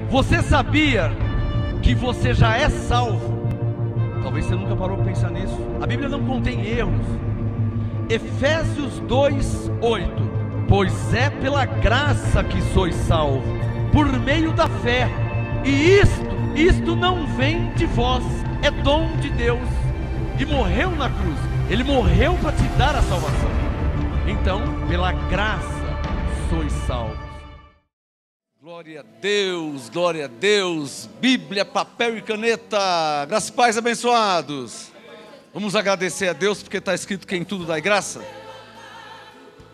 Você sabia que você já é salvo? Talvez você nunca parou para pensar nisso. A Bíblia não contém erros. Efésios 2:8. Pois é pela graça que sois salvos, por meio da fé. E isto não vem de vós, é dom de Deus. E morreu na cruz. Ele morreu para te dar a salvação. Então, pela graça sois salvos. Glória a Deus, glória a Deus. Bíblia, papel e caneta. Graças e paz abençoados. Vamos agradecer a Deus porque está escrito que em tudo dai graça.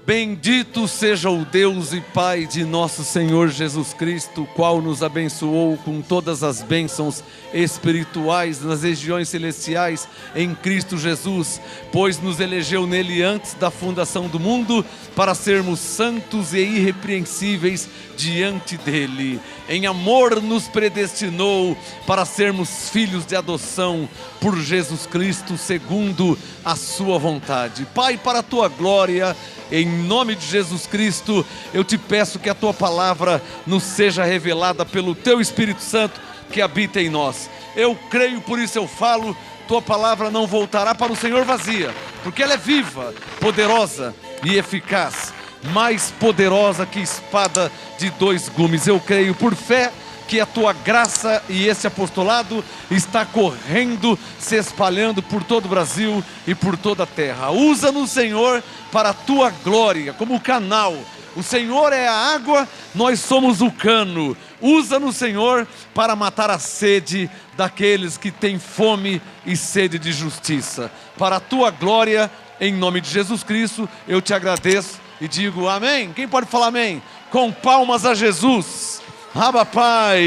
Bendito seja o Deus e Pai de nosso Senhor Jesus Cristo, o qual nos abençoou com todas as bênçãos espirituais nas regiões celestiais em Cristo Jesus, pois nos elegeu nele antes da fundação do mundo, para sermos santos e irrepreensíveis diante dele. Em amor nos predestinou para sermos filhos de adoção por Jesus Cristo, segundo a sua vontade. Pai, para a tua glória, em nome de Jesus Cristo, eu te peço que a tua palavra nos seja revelada pelo teu Espírito Santo que habita em nós. Eu creio, por isso eu falo, tua palavra não voltará para o Senhor vazia, porque ela é viva, poderosa e eficaz, mais poderosa que espada de dois gumes. Eu creio por fé que a tua graça e esse apostolado está correndo, se espalhando por todo o Brasil e por toda a terra. Usa-nos, Senhor, para a tua glória, como canal. O Senhor é a água, nós somos o cano. Usa-nos, Senhor, para matar a sede daqueles que têm fome e sede de justiça. Para a tua glória, em nome de Jesus Cristo, eu te agradeço e digo amém. Quem pode falar amém? Com palmas a Jesus. Abba, Pai.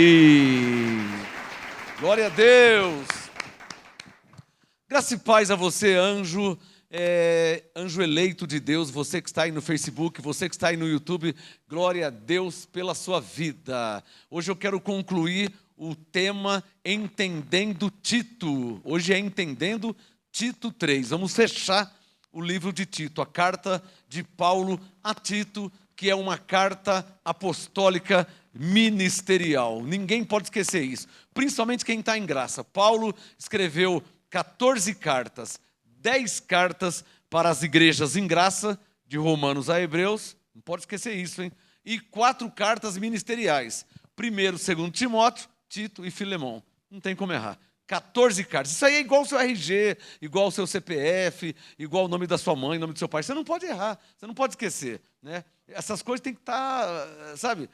Glória a Deus. Graça e paz a você, anjo. Anjo eleito de Deus, você que está aí no Facebook, você que está aí no YouTube, glória a Deus pela sua vida. Hoje eu quero concluir o tema Entendendo Tito. Hoje é Entendendo Tito 3. Vamos fechar o livro de Tito, a carta de Paulo a Tito, que é uma carta apostólica ministerial. Ninguém pode esquecer isso, principalmente quem está em graça. Paulo escreveu 14 cartas, 10 cartas para as igrejas em graça, de Romanos a Hebreus, não pode esquecer isso, hein? E 4 cartas ministeriais, 1º, 2º Timóteo, Tito e Filemão, não tem como errar. 14 cartas, isso aí é igual o seu RG, igual o seu CPF, igual o nome da sua mãe, o nome do seu pai, você não pode errar, você não pode esquecer, né? Essas coisas têm que estar, sabe?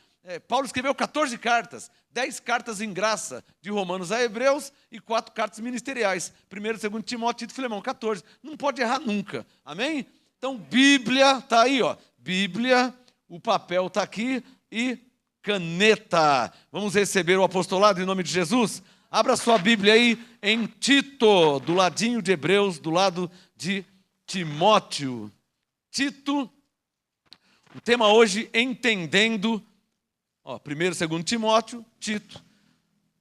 Paulo escreveu 14 cartas, 10 cartas em graça, de Romanos a Hebreus, e 4 cartas ministeriais, 1º, 2º Timóteo, Tito e Filemão, 14, não pode errar nunca, amém? Então Bíblia, está aí, ó, Bíblia, o papel está aqui, e caneta, vamos receber o apostolado em nome de Jesus? Abra sua Bíblia aí em Tito, do ladinho de Hebreus, do lado de Timóteo. Tito, o tema hoje, entendendo, 1º, 2º Timóteo, Tito.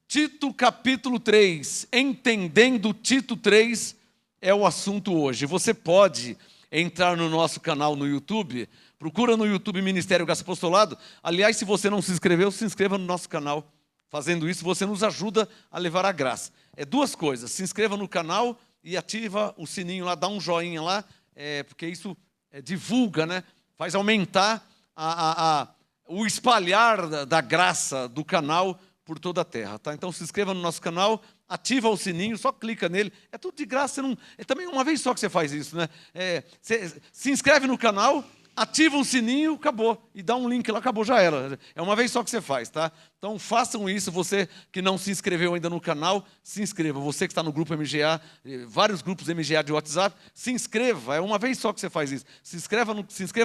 Tito capítulo 3, entendendo Tito 3, é o assunto hoje. Você pode entrar no nosso canal no YouTube, procura no YouTube Ministério Graça Apostolado. Aliás, se você não se inscreveu, se inscreva no nosso canal. Fazendo isso, você nos ajuda a levar a graça. É 2 coisas, se inscreva no canal e ativa o sininho lá, dá um joinha lá, porque isso divulga, né? Faz aumentar o espalhar da graça do canal por toda a terra, tá? Então se inscreva no nosso canal, ativa o sininho, só clica nele, é tudo de graça, é também uma vez só que você faz isso, né? Se inscreve no canal, ativa o sininho, acabou, e dá um link lá, acabou, já era, é uma vez só que você faz, tá? Então façam isso, você que não se inscreveu ainda no canal, se inscreva, você que está no grupo MGA, vários grupos MGA de WhatsApp, se inscreva, é uma vez só que você faz isso, se inscreva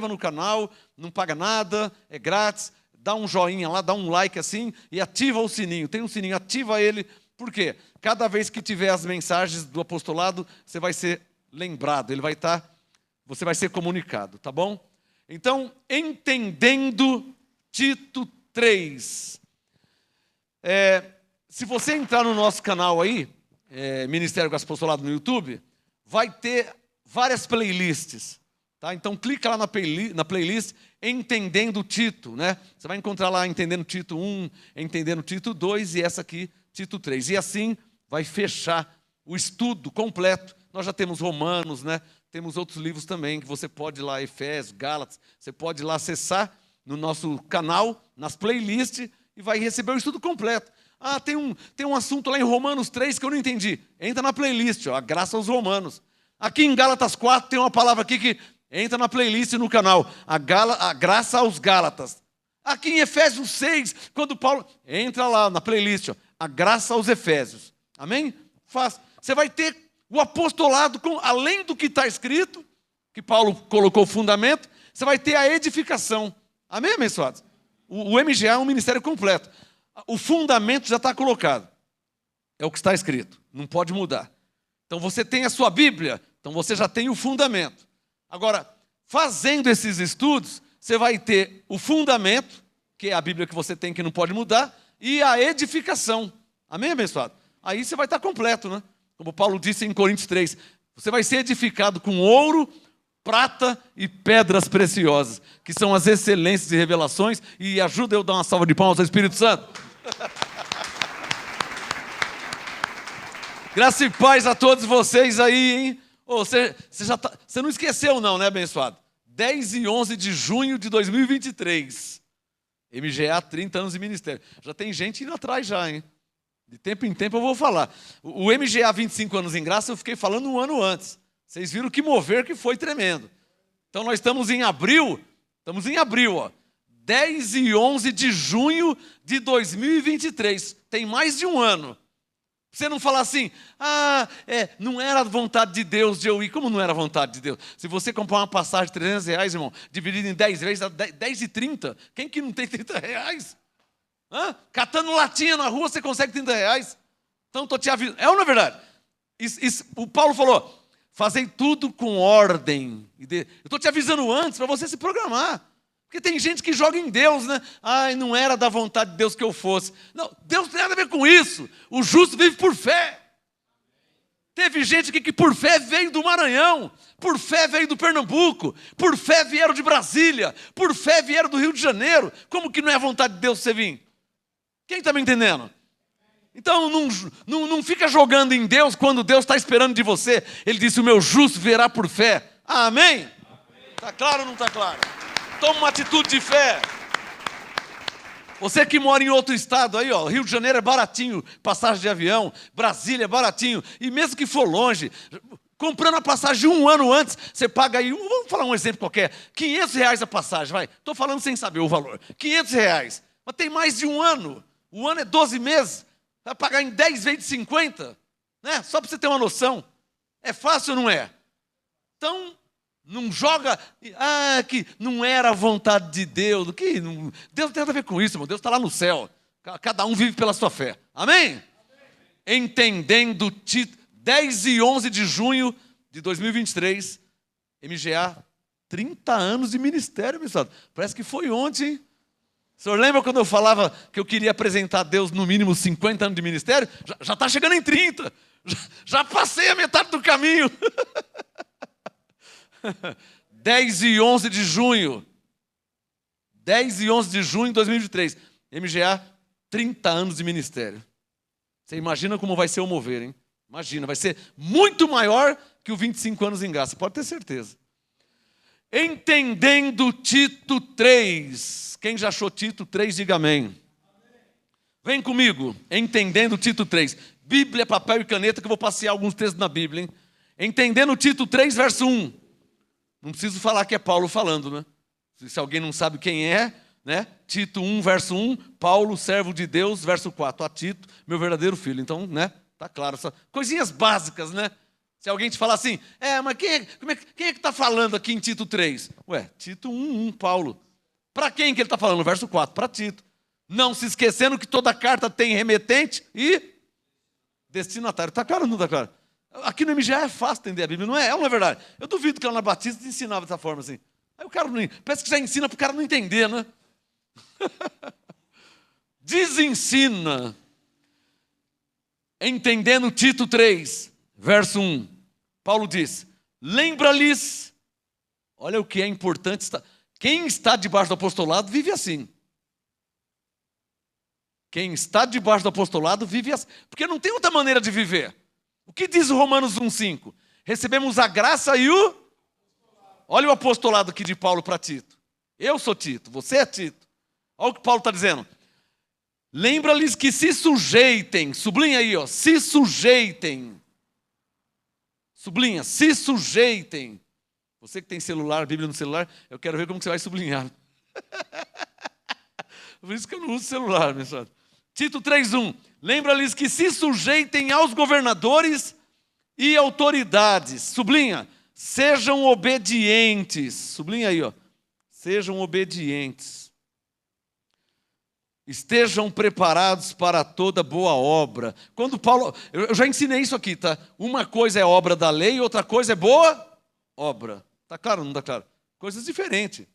no canal, não paga nada, é grátis, dá um joinha lá, dá um like assim, e ativa o sininho, tem um sininho, ativa ele, por quê? Cada vez que tiver as mensagens do apostolado, você vai ser lembrado, você vai ser comunicado, tá bom? Então, entendendo Tito 3. Se você entrar no nosso canal aí, Ministério Graça Apostolado no YouTube, vai ter várias playlists. Tá? Então clica lá na playlist Entendendo Tito, né? Você vai encontrar lá Entendendo Tito 1, Entendendo Tito 2 e essa aqui, Tito 3. E assim vai fechar o estudo completo. Nós já temos Romanos, né? Temos outros livros também que você pode ir lá, Efésios, Gálatas, você pode ir lá acessar no nosso canal, nas playlists, e vai receber o estudo completo. Ah, tem um assunto lá em Romanos 3 que eu não entendi. Entra na playlist, ó, a graça aos romanos. Aqui em Gálatas 4 tem uma palavra aqui que entra na playlist no canal, a graça aos Gálatas. Aqui em Efésios 6, quando Paulo... Entra lá na playlist, ó, a graça aos Efésios. Amém? Faz. Você vai ter o apostolado, além do que está escrito, que Paulo colocou o fundamento, você vai ter a edificação. Amém, abençoados? O MGA é um ministério completo. O fundamento já está colocado. É o que está escrito. Não pode mudar. Então você tem a sua Bíblia, então você já tem o fundamento. Agora, fazendo esses estudos, você vai ter o fundamento, que é a Bíblia que você tem que não pode mudar, e a edificação. Amém, abençoado? Aí você vai estar completo, né? Como Paulo disse em Coríntios 3, você vai ser edificado com ouro, prata e pedras preciosas, que são as excelências e revelações, e ajuda eu a dar uma salva de palmas ao Espírito Santo. Graça e paz a todos vocês aí, hein? Oh, você não esqueceu não, né, abençoado? 10 e 11 de junho de 2023. MGA, 30 anos de ministério. Já tem gente indo atrás já, hein? De tempo em tempo eu vou falar. O MGA 25 anos em graça eu fiquei falando um ano antes. Vocês viram que mover que foi tremendo. Então nós estamos em abril, ó. 10 e 11 de junho de 2023. Tem mais de um ano. Você não falar assim, não era vontade de Deus de eu ir. Como não era vontade de Deus? Se você comprar uma passagem de R$300, irmão, dividido em 10 vezes, dá 10 e 30. Quem que não tem R$30? Catando latinha na rua, você consegue R$30. Então, estou te avisando. É ou não é verdade? O Paulo falou, fazei tudo com ordem. Eu estou te avisando antes para você se programar. Porque tem gente que joga em Deus, né? Não era da vontade de Deus que eu fosse. Não, Deus não tem nada a ver com isso. O justo vive por fé. Teve gente aqui que por fé veio do Maranhão, por fé veio do Pernambuco, por fé vieram de Brasília, por fé vieram do Rio de Janeiro. Como que não é a vontade de Deus você vir? Quem está me entendendo? Então não fica jogando em Deus quando Deus está esperando de você. Ele disse, o meu justo verá por fé. Amém? Está claro ou não está claro? Toma uma atitude de fé. Você que mora em outro estado aí, ó, Rio de Janeiro é baratinho, passagem de avião, Brasília é baratinho, e mesmo que for longe, comprando a passagem um ano antes, você paga aí, vamos falar um exemplo qualquer, R$500 a passagem, vai, estou falando sem saber o valor, R$500, mas tem mais de um ano, o ano é 12 meses, vai pagar em 10 vezes de 50, né? Só para você ter uma noção, é fácil ou não é? Então, não joga, que não era a vontade de Deus. Deus não tem nada a ver com isso, irmão. Deus está lá no céu. Cada um vive pela sua fé. Amém? Amém. Entendendo, 10 e 11 de junho de 2023, MGA, 30 anos de ministério, pessoal. Parece que foi ontem, hein? O senhor lembra quando eu falava que eu queria apresentar a Deus no mínimo 50 anos de ministério? Já está chegando em 30. Já passei a metade do caminho. 10 e 11 de junho. 10 e 11 de junho de 2023. MGA, 30 anos de ministério. Você imagina como vai ser o mover, hein? Imagina, vai ser muito maior que o 25 anos em graça, pode ter certeza. Entendendo Tito 3. Quem já achou Tito 3, diga amém. Vem comigo, entendendo Tito 3. Bíblia, papel e caneta, que eu vou passear alguns textos na Bíblia, hein? Entendendo Tito 3, verso 1. Não preciso falar que é Paulo falando, né? Se alguém não sabe quem é, né? Tito 1, verso 1, Paulo, servo de Deus, verso 4. A Tito, meu verdadeiro filho. Então, né? Tá claro. Só coisinhas básicas, né? Se alguém te falar assim, mas quem é que está falando aqui em Tito 3? Ué, Tito 1, Paulo. Para quem que ele está falando? Verso 4, para Tito. Não se esquecendo que toda carta tem remetente e destinatário. Está claro ou não está claro? Aqui no MGA é fácil entender a Bíblia, não é? É ou não é verdade? Eu duvido que lá na Batista ensinava dessa forma assim. Aí o cara parece que já ensina para o cara não entender, né? Desensina. Entendendo Tito 3, verso 1. Paulo diz, lembra-lhes Olha o que é importante. Quem está debaixo do apostolado vive assim. Quem está debaixo do apostolado vive assim. Porque não tem outra maneira de viver. O que diz o Romanos 1,5? Recebemos a graça e o... Olha o apostolado aqui de Paulo para Tito. Eu sou Tito, você é Tito. Olha o que Paulo está dizendo. Lembra-lhes que se sujeitem. Sublinha aí, ó. Se sujeitem. Sublinha, se sujeitem. Você que tem celular, Bíblia no celular, eu quero ver como que você vai sublinhar. Por isso que eu não uso celular, pessoal. Tito 3,1. Lembra-lhes que se sujeitem aos governadores e autoridades. Sublinha. Sejam obedientes. Sublinha aí, ó. Sejam obedientes. Estejam preparados para toda boa obra. Quando Paulo... Eu já ensinei isso aqui, tá? Uma coisa é obra da lei, outra coisa é boa obra. Tá claro ou não tá claro? Coisas diferentes.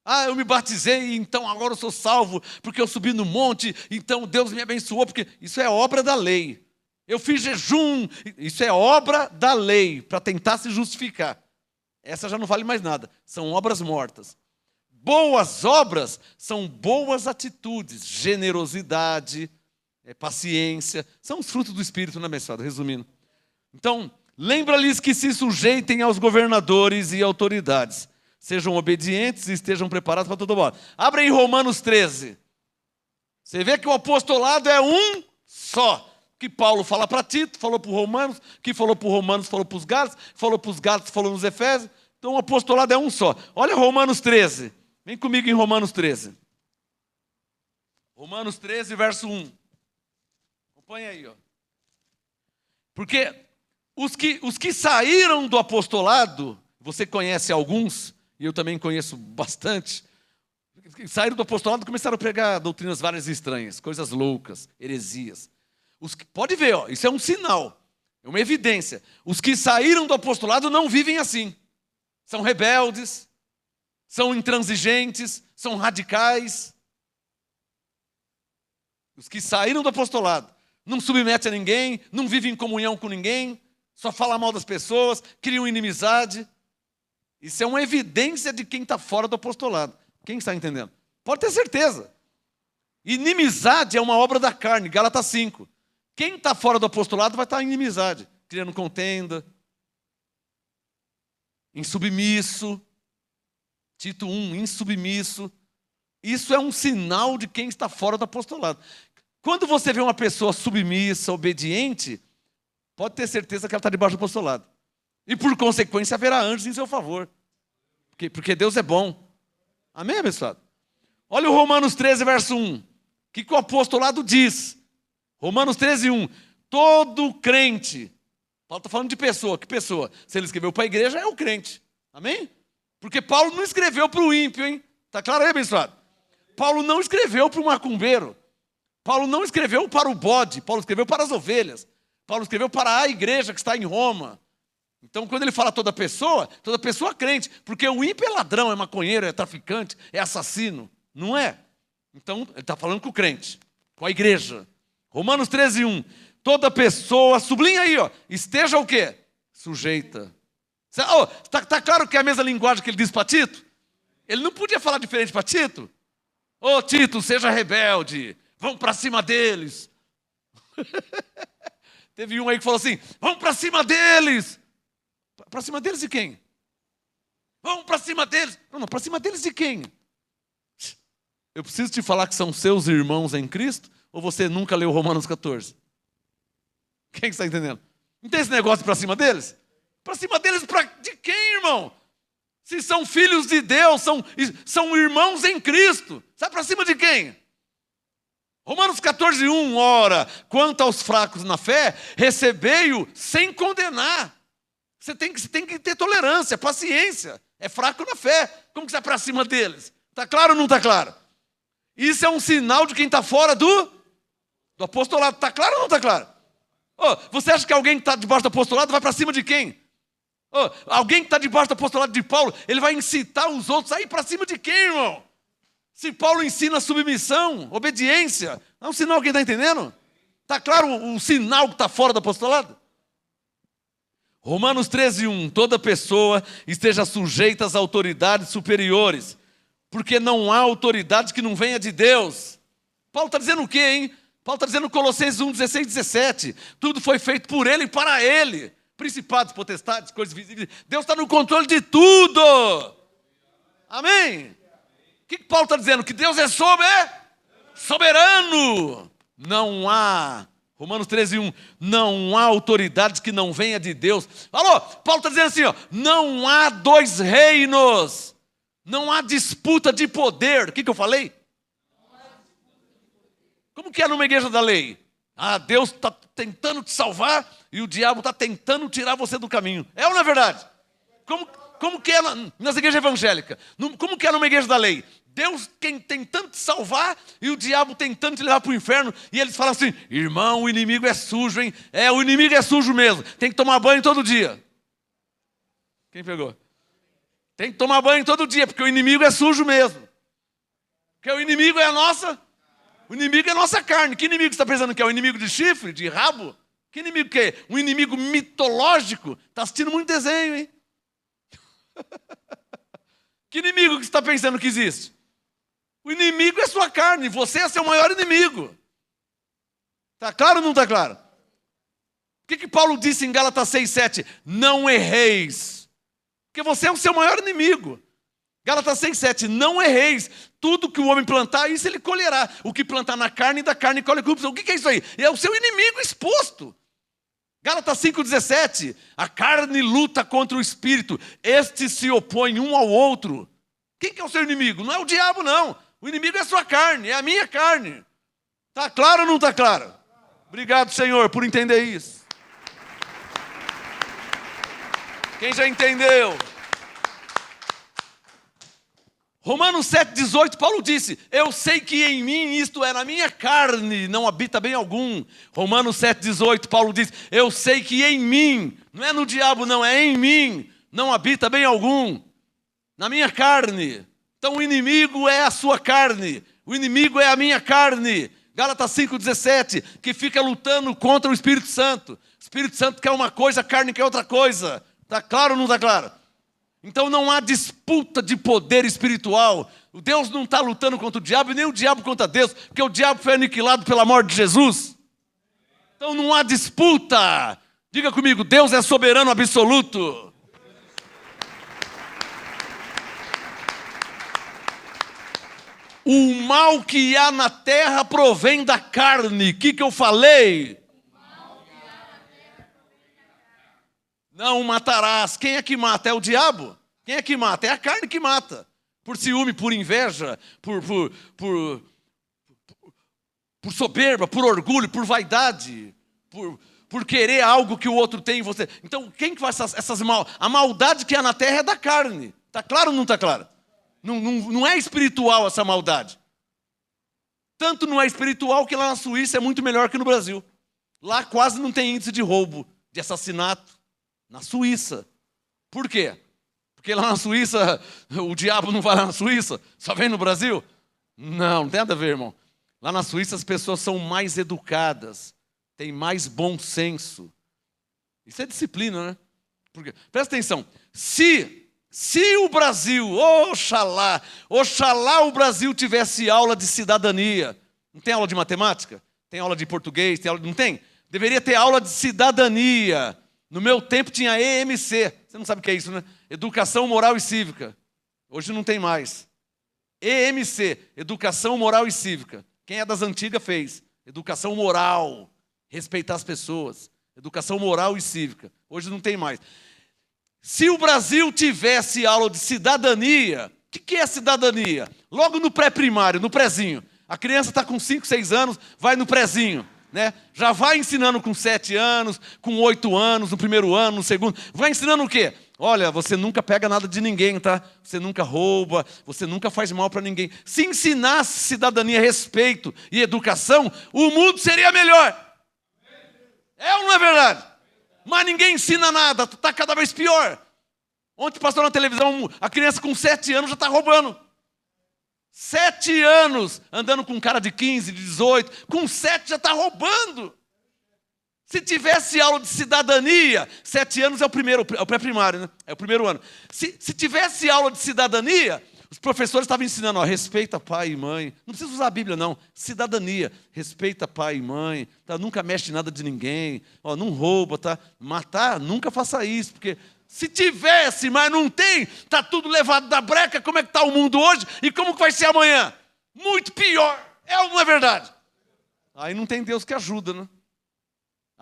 Ah, eu me batizei, então agora eu sou salvo, porque eu subi no monte, então Deus me abençoou, porque isso é obra da lei. Eu fiz jejum, isso é obra da lei, para tentar se justificar. Essa já não vale mais nada, são obras mortas. Boas obras são boas atitudes, generosidade, paciência, são os frutos do Espírito, né, abençoado? Resumindo. Então, lembra-lhes que se sujeitem aos governadores e autoridades. Sejam obedientes e estejam preparados para toda obra. Abre em Romanos 13. Você vê que o apostolado é um só. Que Paulo fala para Tito, falou para os Romanos, que falou para os Romanos, falou para os Gálatas, falou para os Gálatas, falou nos Efésios. Então o apostolado é um só. Olha Romanos 13. Vem comigo em Romanos 13. Romanos 13, verso 1. Acompanha aí, ó. Porque os que saíram do apostolado, você conhece alguns, e eu também conheço bastante, saíram do apostolado e começaram a pregar doutrinas várias e estranhas, coisas loucas, heresias. Pode ver, ó, isso é um sinal, é uma evidência. Os que saíram do apostolado não vivem assim. São rebeldes, são intransigentes, são radicais. Os que saíram do apostolado não submetem a ninguém, não vivem em comunhão com ninguém, só falam mal das pessoas, criam inimizade. Isso é uma evidência de quem está fora do apostolado. Quem está entendendo? Pode ter certeza. Inimizade é uma obra da carne, Gálatas 5. Quem está fora do apostolado vai estar em inimizade, criando contenda, insubmisso. Tito 1, insubmisso. Isso é um sinal de quem está fora do apostolado. Quando você vê uma pessoa submissa, obediente, pode ter certeza que ela está debaixo do apostolado. E por consequência haverá anjos em seu favor. Porque Deus é bom. Amém, abençoado? Olha o Romanos 13, verso 1. O que o apostolado diz? Romanos 13, 1. Todo crente. Paulo está falando de pessoa. Que pessoa? Se ele escreveu para a igreja, é o crente. Amém? Porque Paulo não escreveu para o ímpio, hein? Está claro aí, abençoado? Paulo não escreveu para o macumbeiro. Paulo não escreveu para o bode. Paulo escreveu para as ovelhas. Paulo escreveu para a igreja que está em Roma. Então, quando ele fala toda pessoa crente. Porque o ímpio é ladrão, é maconheiro, é traficante, é assassino. Não é? Então, ele está falando com o crente, com a igreja. Romanos 13, 1. Toda pessoa, sublinha aí, ó, esteja o quê? Sujeita. Está claro que é a mesma linguagem que ele diz para Tito? Ele não podia falar diferente para Tito? Ô Tito, seja rebelde, vamos para cima deles. Teve um aí que falou assim, vamos para cima deles. Para cima deles de quem? Vamos para cima deles. Não, para cima deles de quem? Eu preciso te falar que são seus irmãos em Cristo? Ou você nunca leu Romanos 14? Quem está entendendo? Não tem esse negócio para cima deles? Para cima deles de quem, irmão? Se são filhos de Deus, são irmãos em Cristo. Sai para cima de quem? Romanos 14, 1. Ora, quanto aos fracos na fé, recebei-o sem condenar. Você tem que ter tolerância, paciência. É fraco na fé. Como que você vai para cima deles? Está claro ou não está claro? Isso é um sinal de quem está fora do apostolado. Está claro ou não está claro? Você acha que alguém que está debaixo do apostolado vai para cima de quem? Alguém que está debaixo do apostolado de Paulo, ele vai incitar os outros a ir para cima de quem, irmão? Se Paulo ensina submissão, obediência, é um sinal, quem está entendendo? Está claro o sinal que está fora do apostolado? Romanos 13:1, toda pessoa esteja sujeita às autoridades superiores, porque não há autoridade que não venha de Deus. Paulo está dizendo o quê, hein? Paulo está dizendo em Colossenses 1:16, 17, tudo foi feito por ele e para ele. Principados, potestades, coisas visíveis. Deus está no controle de tudo. Amém? O que Paulo está dizendo? Que Deus é soberano. Não há, Romanos 13:1, não há autoridade que não venha de Deus. Alô, Paulo está dizendo assim, ó, não há dois reinos. Não há disputa de poder. O que eu falei? Como que é numa igreja da lei? Ah, Deus está tentando te salvar e o diabo está tentando tirar você do caminho. É ou não é verdade? Como que é nas igrejas evangélicas? Como que é numa igreja da lei? Deus tentando te salvar e o diabo tentando te levar para o inferno. E eles falam assim, irmão, o inimigo é sujo, hein? É, o inimigo é sujo mesmo. Tem que tomar banho todo dia. Quem pegou? Tem que tomar banho todo dia, porque o inimigo é sujo mesmo. Porque o inimigo é a nossa... O inimigo é a nossa carne. Que inimigo você está pensando que é? O inimigo de chifre, de rabo? Que inimigo que é? Um inimigo mitológico? Está assistindo muito desenho, hein? Que inimigo que você está pensando que existe? O inimigo é sua carne. Você é seu maior inimigo. Está claro ou não está claro? O que Paulo disse em Gálatas 6:7? Não erreis. Porque você é o seu maior inimigo. Gálatas 6:7, não erreis, tudo que o homem plantar, isso ele colherá. O que plantar na carne, da carne colhe corrupção. O que é isso aí? É o seu inimigo exposto. Gálatas 5:17, a carne luta contra o espírito, estes se opõem um ao outro. Quem que é o seu inimigo? Não é o diabo, não. O inimigo é a sua carne, é a minha carne. Está claro ou não está claro? Obrigado, Senhor, por entender isso. Quem já entendeu? Romanos 7:18, Paulo disse, eu sei que em mim, isto é, na minha carne, não habita bem algum. Romanos 7:18, Paulo diz, eu sei que em mim, não é no diabo não, é em mim, não habita bem algum. Na minha carne. Então o inimigo é a sua carne, o inimigo é a minha carne. Gálatas 5:17, que fica lutando contra o Espírito Santo. O Espírito Santo quer uma coisa, a carne quer outra coisa. Está claro ou não está claro? Então não há disputa de poder espiritual. O Deus não está lutando contra o diabo e nem o diabo contra Deus, porque o diabo foi aniquilado pela morte de Jesus. Então não há disputa. Diga comigo, Deus é soberano absoluto. O mal que há na terra provém da carne. O que eu falei? Não matarás. Quem é que mata? É o diabo. Quem é que mata? É a carne que mata. Por ciúme, por inveja, por soberba, por orgulho, por vaidade, por querer algo que o outro tem em você. Então, quem que faz essas mal? A maldade que há na terra é da carne. Está claro ou não está claro? Não é espiritual essa maldade. Tanto não é espiritual que lá na Suíça é muito melhor que no Brasil. Lá quase não tem índice de roubo, de assassinato. Na Suíça. Por quê? Porque lá na Suíça, o diabo não vai lá na Suíça, só vem no Brasil? Não tem nada a ver, irmão. Lá na Suíça as pessoas são mais educadas, têm mais bom senso. Isso é disciplina, né? Porque, presta atenção, se o Brasil, oxalá o Brasil tivesse aula de cidadania, não tem aula de matemática? Tem aula de português? Não tem? Deveria ter aula de cidadania. No meu tempo tinha EMC, você não sabe o que é isso, né? Educação Moral e Cívica. Hoje não tem mais. EMC, Educação Moral e Cívica. Quem é das antigas fez. Educação moral, respeitar as pessoas. Educação moral e cívica. Hoje não tem mais. Se o Brasil tivesse aula de cidadania, o que é cidadania? Logo no pré-primário, no prézinho. A criança está com 5, 6 anos, vai no prézinho. Né? Já vai ensinando com 7 anos, com 8 anos, no primeiro ano, no segundo. Vai ensinando o quê? Olha, você nunca pega nada de ninguém, tá? Você nunca rouba, você nunca faz mal para ninguém. Se ensinasse cidadania, respeito e educação, o mundo seria melhor. É ou não é verdade? Mas ninguém ensina nada, está cada vez pior. Ontem passou na televisão, a criança com 7 anos já está roubando. 7 anos, andando com um cara de 15, de 18, com 7 já está roubando. Se tivesse aula de cidadania, 7 anos é o pré-primário, né? É o primeiro ano. Se tivesse aula de cidadania, os professores estavam ensinando, ó, respeita pai e mãe. Não precisa usar a Bíblia, não. Cidadania, respeita pai e mãe. Tá? Nunca mexe em nada de ninguém. Ó, não rouba, tá? Matar, nunca faça isso, porque se tivesse, mas não tem, tá tudo levado da breca. Como é que está o mundo hoje e como que vai ser amanhã? Muito pior. É ou não é verdade? Aí não tem Deus que ajuda, né?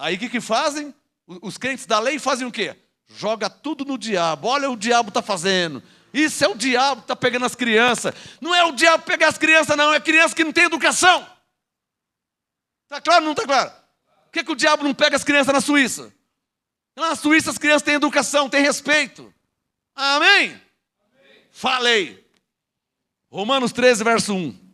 Aí o que fazem? Os crentes da lei fazem o quê? Joga tudo no diabo. Olha o diabo está fazendo. Isso é o diabo que está pegando as crianças. Não é o diabo pegar as crianças, não. É criança que não tem educação. Está claro ou não está claro? Por que o diabo não pega as crianças na Suíça? Na Suíça as crianças têm educação, têm respeito. Amém? Amém. Falei. Romanos 13, verso 1.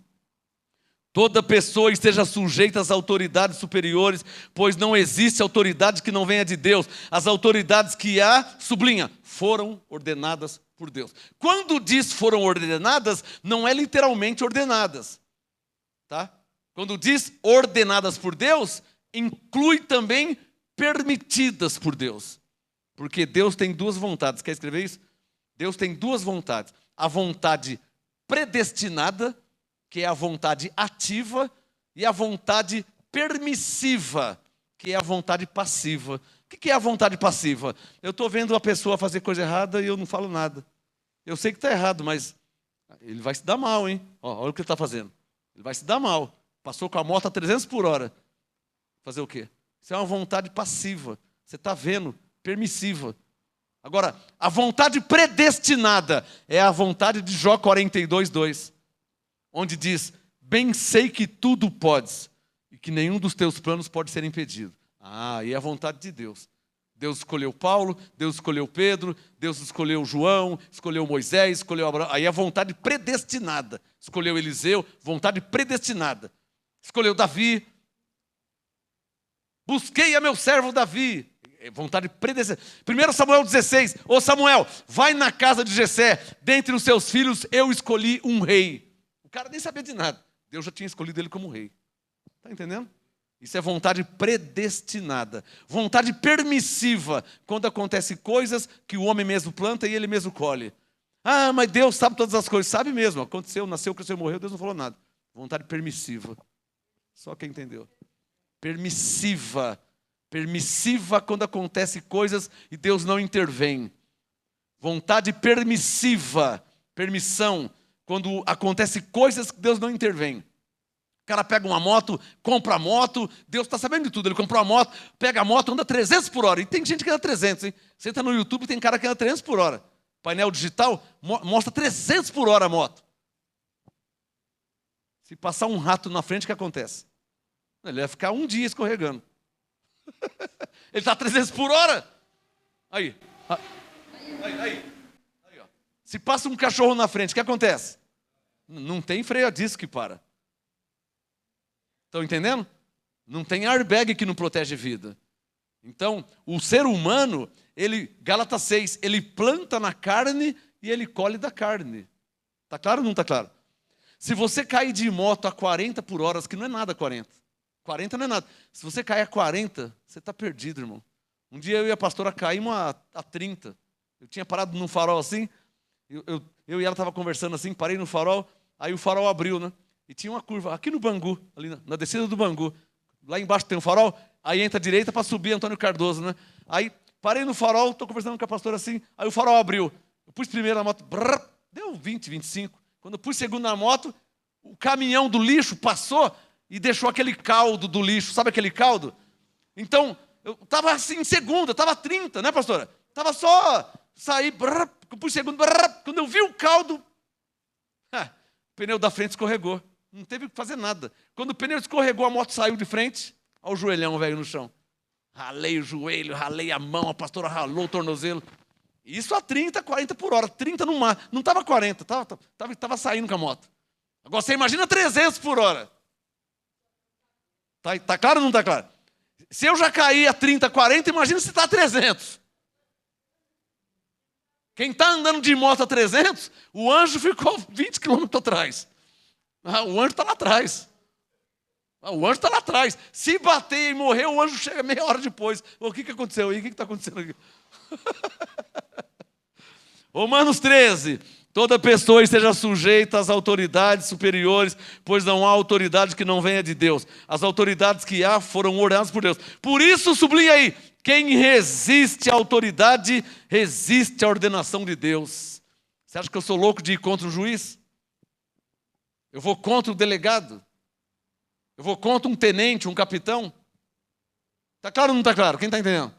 Toda pessoa esteja sujeita às autoridades superiores, pois não existe autoridade que não venha de Deus. As autoridades que há, sublinha, foram ordenadas por Deus. Quando diz foram ordenadas, não é literalmente ordenadas. Tá? Quando diz ordenadas por Deus, inclui também permitidas por Deus. Porque Deus tem duas vontades. Quer escrever isso? Deus tem duas vontades. A vontade predestinada, que é a vontade ativa, e a vontade permissiva, que é a vontade passiva. O que é a vontade passiva? Eu estou vendo uma pessoa fazer coisa errada e eu não falo nada. Eu sei que está errado, mas ele vai se dar mal, hein? Ó, olha o que ele está fazendo. Ele vai se dar mal. Passou com a moto a 300 por hora. Fazer o quê? Isso é uma vontade passiva. Você está vendo, permissiva. Agora, a vontade predestinada é a vontade de Jó 42, 2. Onde diz, bem sei que tudo podes, e que nenhum dos teus planos pode ser impedido. E é a vontade de Deus. Deus escolheu Paulo, Deus escolheu Pedro, Deus escolheu João, escolheu Moisés, escolheu Abraão. Aí é a vontade predestinada. Escolheu Eliseu, vontade predestinada. Escolheu Davi. Busquei a meu servo Davi. Vontade predestinada. 1 Samuel 16. Ô Samuel, vai na casa de Jessé. Dentre os seus filhos eu escolhi um rei. O cara nem sabia de nada. Deus já tinha escolhido ele como rei. Está entendendo? Isso é vontade predestinada. Vontade permissiva, quando acontecem coisas que o homem mesmo planta e ele mesmo colhe. Mas Deus sabe todas as coisas. Sabe mesmo. Aconteceu, nasceu, cresceu, morreu, Deus não falou nada. Vontade permissiva. Só quem entendeu. Permissiva. Permissiva quando acontecem coisas e Deus não intervém. Vontade permissiva. Permissão. Quando acontecem coisas que Deus não intervém. O cara pega uma moto, compra a moto, Deus está sabendo de tudo. Ele comprou a moto, pega a moto, anda 300 por hora. E tem gente que anda 300, hein? Você entra no YouTube, tem cara que anda 300 por hora. Painel digital mostra 300 por hora a moto. Se passar um rato na frente, o que acontece? Ele vai ficar um dia escorregando. Ele está a 300 por hora. Aí, ó. Se passa um cachorro na frente, o que acontece? Não tem freio a disco que para. Estão entendendo? Não tem airbag que não protege vida. Então, o ser humano, Gálatas 6, ele planta na carne e ele colhe da carne. Está claro ou não está claro? Se você cair de moto a 40 por hora, que não é nada 40. 40 não é nada. Se você cair a 40, você está perdido, irmão. Um dia eu e a pastora caímos a 30. Eu tinha parado num farol assim, eu e ela estava conversando assim, parei no farol, aí o farol abriu, né? E tinha uma curva aqui no Bangu, ali na descida do Bangu. Lá embaixo tem um farol, aí entra à direita para subir Antônio Cardoso, né? Aí parei no farol, estou conversando com a pastora assim, aí o farol abriu. Eu pus primeiro na moto, deu 20, 25. Quando eu pus segundo na moto, o caminhão do lixo passou e deixou aquele caldo do lixo, sabe aquele caldo? Então, eu estava assim em segundo, eu estava 30, né, pastora? Estava só, saí, pus segundo, quando eu vi o caldo, o pneu da frente escorregou. Não teve que fazer nada. Quando o pneu escorregou, a moto saiu de frente. Olha o joelhão velho no chão. Ralei o joelho, ralei a mão, a pastora ralou o tornozelo. Isso a 30, 40 por hora. 30 no mar. Não estava 40, estava saindo com a moto. Agora você imagina 300 por hora. Tá claro ou não está claro? Se eu já caí a 30, 40, imagina se está a 300. Quem está andando de moto a 300, o anjo ficou 20 quilômetros atrás. O anjo está lá atrás. O anjo está lá atrás. Se bater e morrer, o anjo chega meia hora depois. O que aconteceu aí? O que está acontecendo aqui? Romanos 13. Toda pessoa esteja sujeita às autoridades superiores, pois não há autoridade que não venha de Deus. As autoridades que há foram ordenadas por Deus. Por isso, sublinha aí, quem resiste à autoridade, resiste à ordenação de Deus. Você acha que eu sou louco de ir contra o juiz? Eu vou contra o delegado? Eu vou contra um tenente, um capitão? Está claro ou não está claro? Quem está entendendo?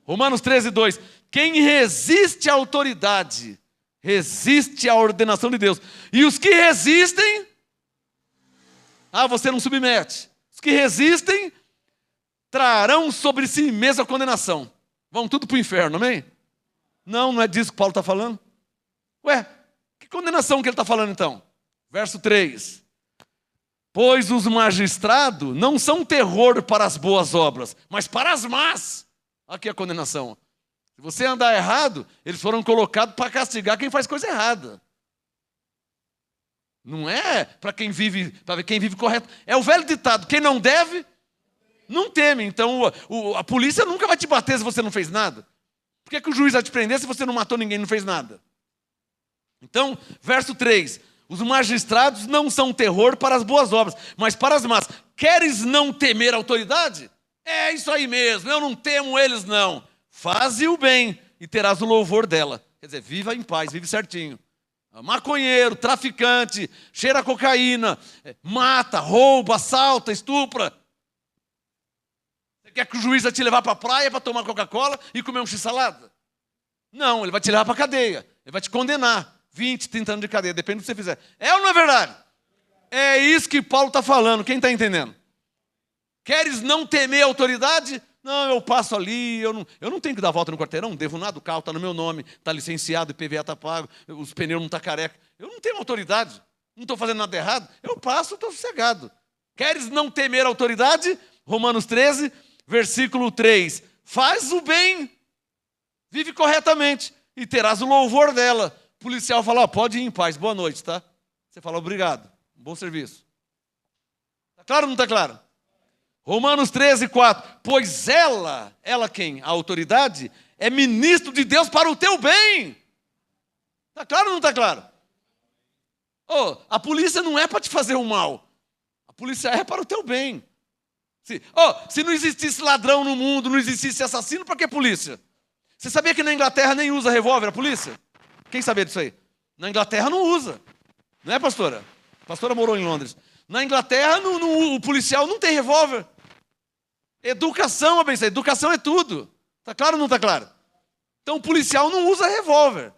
Romanos 13, 2. Quem resiste à autoridade, resiste à ordenação de Deus. E os que resistem, você não submete. Os que resistem, trarão sobre si mesmo a condenação. Vão tudo para o inferno, amém? Não é disso que Paulo está falando. Ué, que condenação que ele está falando então? Verso 3. Pois os magistrados não são terror para as boas obras, mas para as más. Aqui a condenação. Se você andar errado, eles foram colocados para castigar quem faz coisa errada. Não é para quem vive correto. É o velho ditado, quem não deve, não teme. Então a polícia nunca vai te bater se você não fez nada. Por que o juiz vai te prender se você não matou ninguém, não fez nada? Então, verso 3. Os magistrados não são terror para as boas obras, mas para as más. Queres não temer a autoridade? É isso aí mesmo, eu não temo eles não. Faze o bem e terás o louvor dela. Quer dizer, viva em paz, vive certinho. Maconheiro, traficante, cheira cocaína, mata, rouba, assalta, estupra. Você quer que o juiz vai te levar para a praia para tomar Coca-Cola e comer um x-salada? Não, ele vai te levar para a cadeia. Ele vai te condenar. 20, 30 anos de cadeia, depende do que você fizer. É ou não é verdade? É isso que Paulo está falando, quem está entendendo? Queres não temer a autoridade? Não, eu passo ali, eu não tenho que dar volta no quarteirão, não devo nada, o carro está no meu nome, está licenciado, o IPVA está pago, os pneus não estão careca. Eu não tenho autoridade, não estou fazendo nada errado, eu passo, estou sossegado. Queres não temer a autoridade? Romanos 13, versículo 3. Faz o bem, vive corretamente e terás o louvor dela. O policial fala, pode ir em paz, boa noite, tá? Você fala, obrigado, bom serviço. Está claro ou não está claro? Romanos 13, 4. Pois ela quem? A autoridade, é ministro de Deus para o teu bem. Está claro ou não está claro? A polícia não é para te fazer o mal. A polícia é para o teu bem. Se não existisse ladrão no mundo, não existisse assassino, para que polícia? Você sabia que na Inglaterra nem usa revólver a polícia? Quem sabia disso aí? Na Inglaterra não usa. Não é, pastora? A pastora morou em Londres. Na Inglaterra, o policial não tem revólver. Educação, abençoe. Educação é tudo. Está claro ou não está claro? Então, o policial não usa revólver.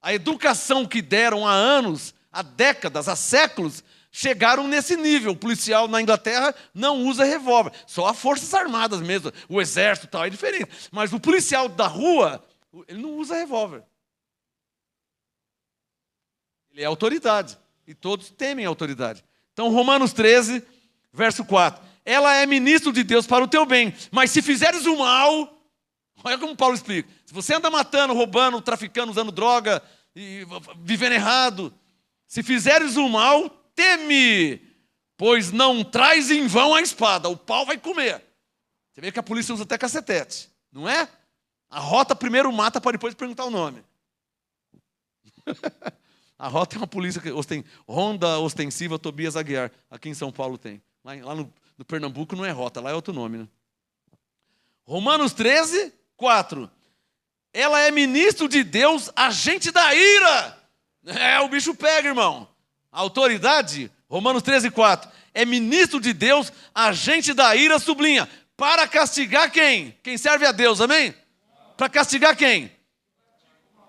A educação que deram há anos, há décadas, há séculos, chegaram nesse nível. O policial na Inglaterra não usa revólver. Só as forças armadas mesmo. O exército e tal, é diferente. Mas o policial da rua, ele não usa revólver. Ele é autoridade. E todos temem a autoridade. Então, Romanos 13, verso 4. Ela é ministro de Deus para o teu bem, mas se fizeres o mal, olha como Paulo explica, se você anda matando, roubando, traficando, usando droga, e vivendo errado, se fizeres o mal, teme, pois não traz em vão a espada, o pau vai comer. Você vê que a polícia usa até cacetete, não é? A rota primeiro mata para depois perguntar o nome. A rota é uma polícia que tem Ronda Ostensiva Tobias Aguiar, aqui em São Paulo tem. Lá no Pernambuco não é rota, lá é outro nome, né? Romanos 13, 4. Ela é ministro de Deus, agente da ira. O bicho pega, irmão. A autoridade, Romanos 13, 4. É ministro de Deus, agente da ira, sublinha. Para castigar quem? Quem serve a Deus, amém? Para castigar quem?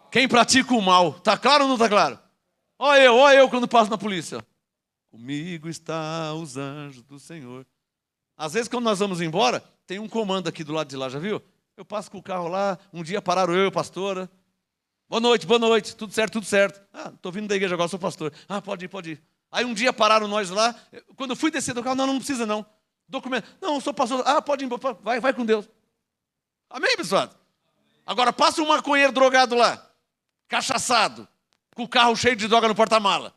Quem pratica o mal. Está claro ou não está claro? Olha eu quando passo na polícia. Comigo está os anjos do Senhor. Às vezes, quando nós vamos embora, tem um comando aqui do lado de lá, já viu? Eu passo com o carro lá, um dia pararam eu e a pastora. Boa noite, tudo certo, tudo certo. Estou vindo da igreja agora, sou pastor. Pode ir. Aí um dia pararam nós lá, quando eu fui descer do carro, não precisa não. Documento, não, eu sou pastor. Pode ir, vai com Deus. Amém, pessoal? Agora passa um maconheiro drogado lá, cachaçado, com o carro cheio de droga no porta-mala.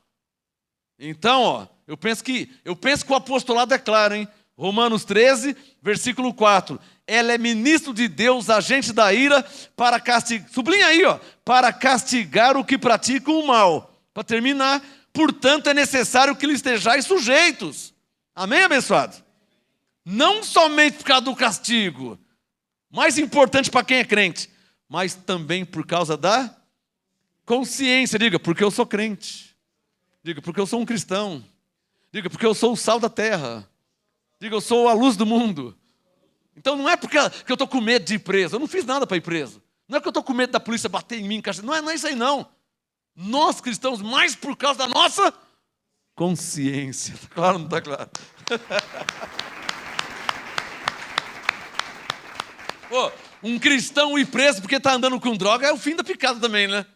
Então, Eu penso que o apostolado é claro, hein? Romanos 13, versículo 4. Ela é ministro de Deus, agente da ira, para castigar. Sublinha aí, ó. Para castigar o que pratica o mal. Para terminar, portanto, é necessário que lhe estejais sujeitos. Amém, abençoados? Não somente por causa do castigo, mais importante para quem é crente, mas também por causa da consciência. Diga, porque eu sou crente. Diga, porque eu sou um cristão. Diga, porque eu sou o sal da terra. Diga, eu sou a luz do mundo. Então não é porque eu estou com medo de ir preso. Eu não fiz nada para ir preso. Não é que eu estou com medo da polícia bater em mim. Não é isso aí não. Nós cristãos, mais por causa da nossa consciência. Está claro ou não está claro? Pô, um cristão ir preso porque está andando com droga é o fim da picada também, né?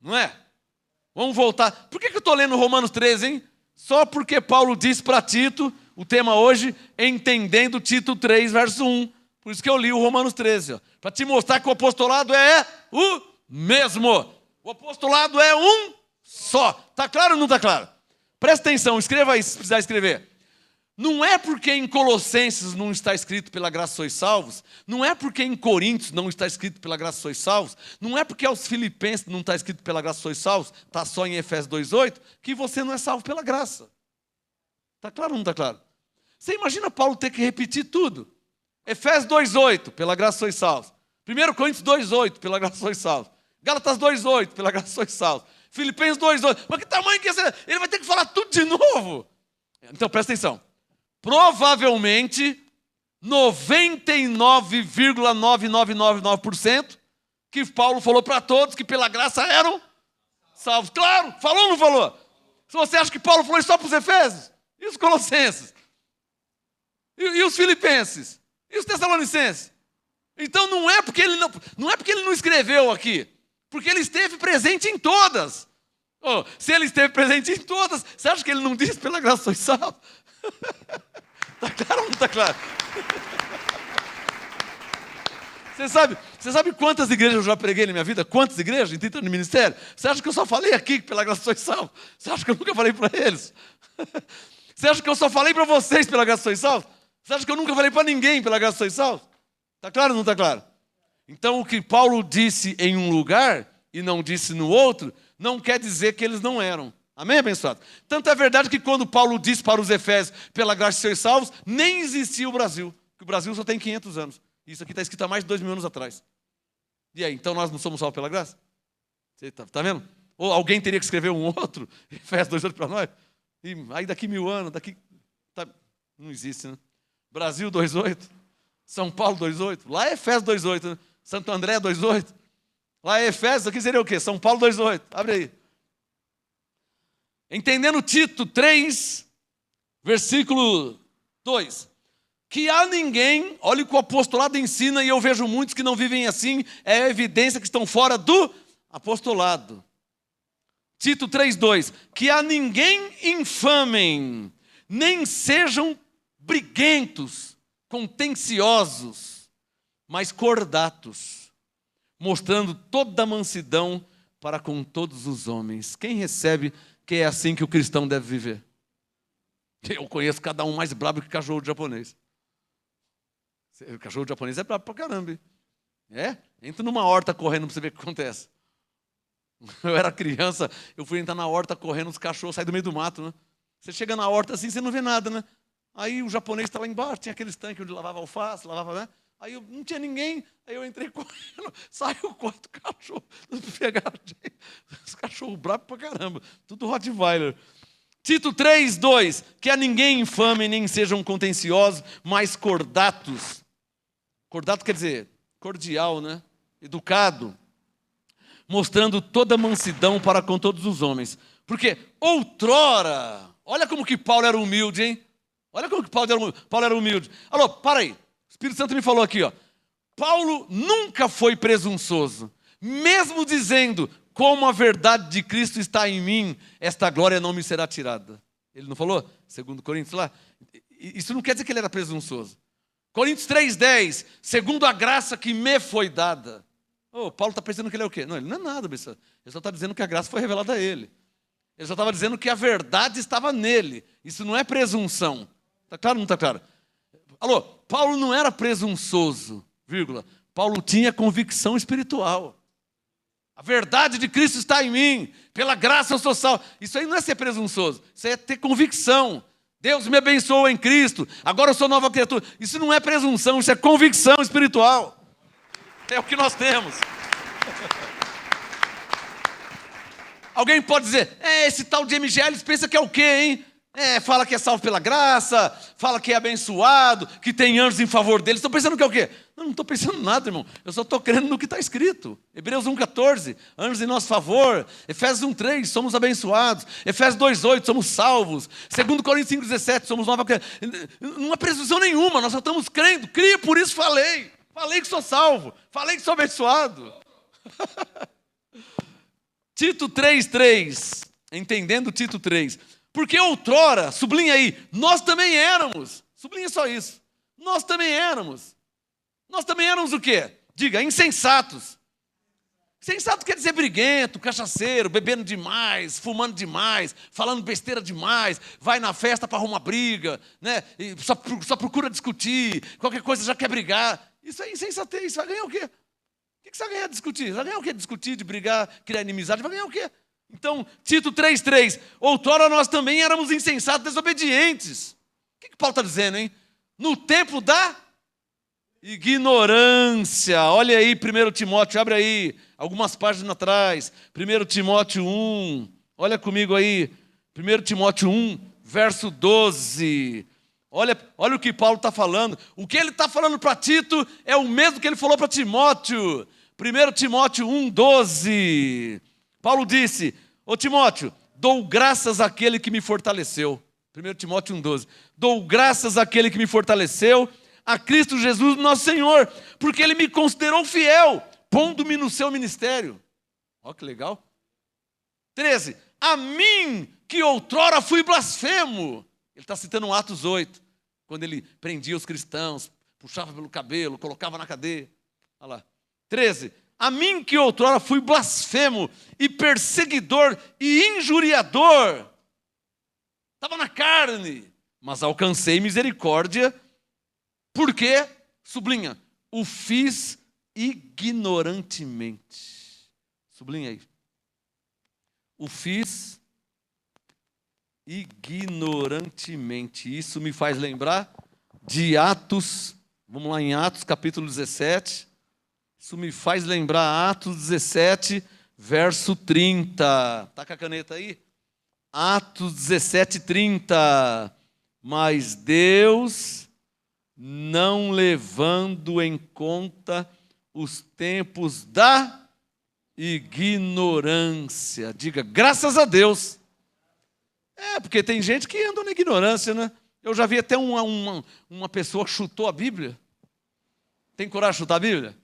Não é? Vamos voltar. Por que eu estou lendo Romanos 13, hein? Só porque Paulo disse para Tito, o tema hoje, entendendo Tito 3, verso 1. Por isso que eu li o Romanos 13. Para te mostrar que o apostolado é o mesmo. O apostolado é um só. Está claro ou não está claro? Presta atenção, escreva aí se precisar escrever. Não é porque em Colossenses não está escrito pela graça sois salvos, não é porque em Coríntios não está escrito pela graça sois salvos, não é porque aos Filipenses não está escrito pela graça sois salvos, está só em Efésios 2,8, que você não é salvo pela graça. Está claro ou não está claro? Você imagina Paulo ter que repetir tudo. Efésios 2,8, pela graça sois salvos. 1 Coríntios 2,8, pela graça sois salvos. Gálatas 2,8, pela graça sois salvos. Filipenses 2,8. Mas que tamanho que é esse? Ele vai ter que falar tudo de novo. Então presta atenção. Provavelmente 99,9999% que Paulo falou para todos que pela graça eram salvos. Claro, falou ou não falou? Se você acha que Paulo falou isso só para os Efésios, e os Colossenses, e os Filipenses, e os Tessalonicenses. Então não é porque ele não escreveu aqui, porque ele esteve presente em todas. Oh, se ele esteve presente em todas, você acha que ele não disse pela graça sois salvos? Está claro ou não está claro? Você sabe quantas igrejas eu já preguei na minha vida? Quantas igrejas em título de ministério? Você acha que eu só falei aqui pela graça sois salvos? Você acha que eu nunca falei para eles? Você acha que eu só falei para vocês pela graça sois salvos? Você acha que eu nunca falei para ninguém pela graça sois salvos? Está claro ou não está claro? Então o que Paulo disse em um lugar e não disse no outro, não quer dizer que eles não eram. Amém, abençoado? Tanto é verdade que quando Paulo disse para os Efésios, pela graça sois salvos, nem existia o Brasil. Porque o Brasil só tem 500 anos. Isso aqui está escrito há mais de 2.000 anos atrás. E aí, então nós não somos salvos pela graça? Você está vendo? Ou alguém teria que escrever um outro, Efésios 2,8 para nós? E aí daqui 1.000 anos, não existe, né? Brasil 2,8, São Paulo 2,8, lá é Efésios 2,8, né? Santo André 2,8, lá é Efésios, aqui seria o quê? São Paulo 2,8, abre aí. Entendendo Tito 3, versículo 2. Que há ninguém, olha o que o apostolado ensina, e eu vejo muitos que não vivem assim, é a evidência que estão fora do apostolado. Tito 3,2. Que a ninguém infamem, nem sejam briguentos, contenciosos, mas cordatos, mostrando toda a mansidão para com todos os homens. Quem recebe que é assim que o cristão deve viver? Eu conheço cada um mais brabo que cachorro japonês. O cachorro japonês é brabo pra caramba. Hein? É? Entra numa horta correndo para você ver o que acontece. Eu era criança, eu fui entrar na horta correndo, os cachorros saem do meio do mato, né? Você chega na horta assim, você não vê nada, né? Aí o japonês está lá embaixo, tinha aqueles tanques onde lavava alface, né? Aí não tinha ninguém, aí eu entrei correndo, saiu 4 cachorros, pegaram os cachorros bravos pra caramba, tudo Rottweiler. Tito 3,2, que a ninguém infame, nem sejam contenciosos, mas cordatos. Cordato quer dizer cordial, né? Educado. Mostrando toda a mansidão para com todos os homens. Porque outrora, olha como que Paulo era humilde, hein? Olha como que Paulo era humilde. Alô, para aí. O Espírito Santo me falou aqui, ó. Paulo nunca foi presunçoso. Mesmo dizendo, como a verdade de Cristo está em mim, esta glória não me será tirada. Ele não falou? Segundo Coríntios lá. Isso não quer dizer que ele era presunçoso. Coríntios 3,10. Segundo a graça que me foi dada. Oh, Paulo está pensando que ele é o quê? Não, ele não é nada, pessoal. Ele só está dizendo que a graça foi revelada a ele. Ele só estava dizendo que a verdade estava nele. Isso não é presunção. Está claro ou não está claro? Alô, Paulo não era presunçoso, vírgula. Paulo tinha convicção espiritual. A verdade de Cristo está em mim. Pela graça eu sou salvo. Isso aí não é ser presunçoso. Isso aí é ter convicção. Deus me abençoou em Cristo. Agora eu sou nova criatura. Isso não é presunção, isso é convicção espiritual. É o que nós temos. Alguém pode dizer, esse tal de MGL pensa que é o quê, hein? Fala que é salvo pela graça, fala que é abençoado, que tem anjos em favor deles. Estão pensando que é o quê? Não estou pensando nada, irmão. Eu só estou crendo no que está escrito. Hebreus 1,14, anjos em nosso favor. Efésios 1,3, somos abençoados. Efésios 2,8, somos salvos. 2 Coríntios 5,17, somos nova criatura. Não há presunção nenhuma, nós só estamos crendo. Cria, por isso falei. Falei que sou salvo. Falei que sou abençoado. Tito 3,3, entendendo Tito 3. Porque outrora, sublinha aí, nós também éramos. Sublinha só isso. Nós também éramos. Nós também éramos o quê? Diga, insensatos. Sensato quer dizer briguento, cachaceiro, bebendo demais, fumando demais, falando besteira demais, vai na festa para arrumar briga, né? E só procura discutir, qualquer coisa já quer brigar. Isso é insensatez, vai ganhar o quê? O que você vai ganhar de discutir? Vai ganhar o quê? Discutir, de brigar, criar inimizade, vai ganhar o quê? Então, Tito 3,3, outrora nós também éramos insensatos, desobedientes. O que Paulo está dizendo, hein? No tempo da ignorância. Olha aí, 1 Timóteo, abre aí, algumas páginas atrás. 1 Timóteo 1, olha comigo aí. 1 Timóteo 1, verso 12. Olha o que Paulo está falando. O que ele está falando para Tito é o mesmo que ele falou para Timóteo. 1 Timóteo 1, 12. Paulo disse, ô Timóteo, dou graças àquele que me fortaleceu. 1 Timóteo 1,12. Dou graças àquele que me fortaleceu, a Cristo Jesus nosso Senhor, porque Ele me considerou fiel, pondo-me no seu ministério. Olha que legal. 13. A mim, que outrora fui blasfemo. Ele está citando Atos 8, quando ele prendia os cristãos, puxava pelo cabelo, colocava na cadeia. Olha lá. 13. A mim que outrora fui blasfemo e perseguidor e injuriador. Estava na carne, mas alcancei misericórdia, porque, sublinha, o fiz ignorantemente. Sublinha aí. O fiz ignorantemente. Isso me faz lembrar de Atos, vamos lá em Atos capítulo 17. Isso me faz lembrar Atos 17, verso 30. Está com a caneta aí? Atos 17, 30. Mas Deus, não levando em conta os tempos da ignorância. Diga, graças a Deus. Porque tem gente que anda na ignorância, né? Eu já vi até uma pessoa que chutou a Bíblia. Tem coragem de chutar a Bíblia?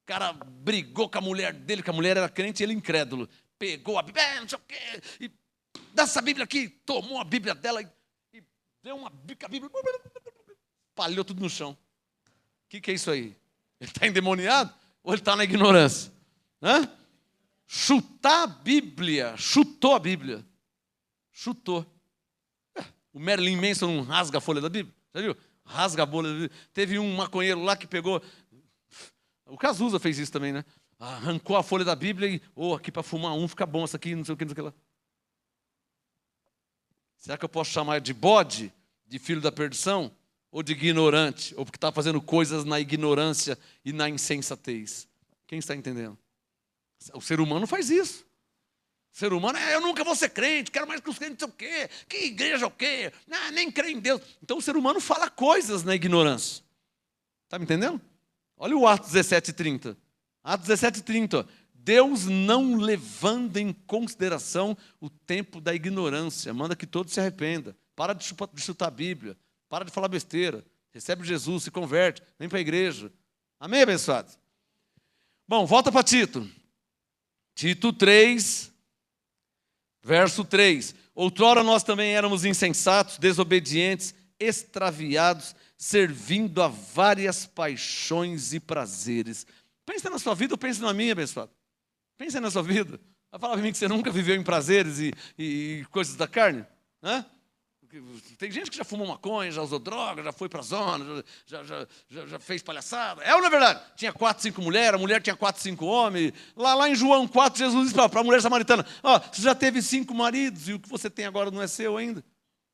O cara brigou com a mulher dele, que a mulher era crente e ele incrédulo. Pegou a Bíblia, não sei o quê, e dá essa Bíblia aqui, tomou a Bíblia dela e deu uma bica a Bíblia, palhou tudo no chão. O que é isso aí? Ele está endemoniado ou ele está na ignorância? Hã? Chutar a Bíblia, chutou a Bíblia. Chutou. O Merlin Manson não rasga a folha da Bíblia? Já viu? Rasga a folha da Bíblia. Teve um maconheiro lá que pegou... O Cazuza fez isso também, né? Arrancou a folha da Bíblia e, aqui para fumar fica bom, isso aqui, não sei o que, não sei o que lá. Será que eu posso chamar de bode, de filho da perdição? Ou de ignorante? Ou porque está fazendo coisas na ignorância e na insensatez? Quem está entendendo? O ser humano faz isso. O ser humano, eu nunca vou ser crente, quero mais que os crentes, não sei o quê, que igreja o quê? Nem creio em Deus. Então o ser humano fala coisas na ignorância. Está me entendendo? Olha o Atos 17:30. Atos 17:30. Deus não levando em consideração o tempo da ignorância. Manda que todos se arrependam. Para de chutar a Bíblia. Para de falar besteira. Recebe Jesus, se converte. Vem para a igreja. Amém, abençoados? Bom, volta para Tito. Tito 3, verso 3. Outrora nós também éramos insensatos, desobedientes, extraviados, servindo a várias paixões e prazeres. Pensa na sua vida ou pensa na minha, abençoado? Pensa na sua vida. Vai falar para mim que você nunca viveu em prazeres e coisas da carne? Hã? Tem gente que já fumou maconha, já usou droga, já foi para a zona, já fez palhaçada. É ou não é verdade? Tinha 4, 5 mulheres, a mulher tinha 4, 5 homens. Lá em João 4, Jesus disse para a mulher samaritana, você já teve 5 maridos e o que você tem agora não é seu ainda.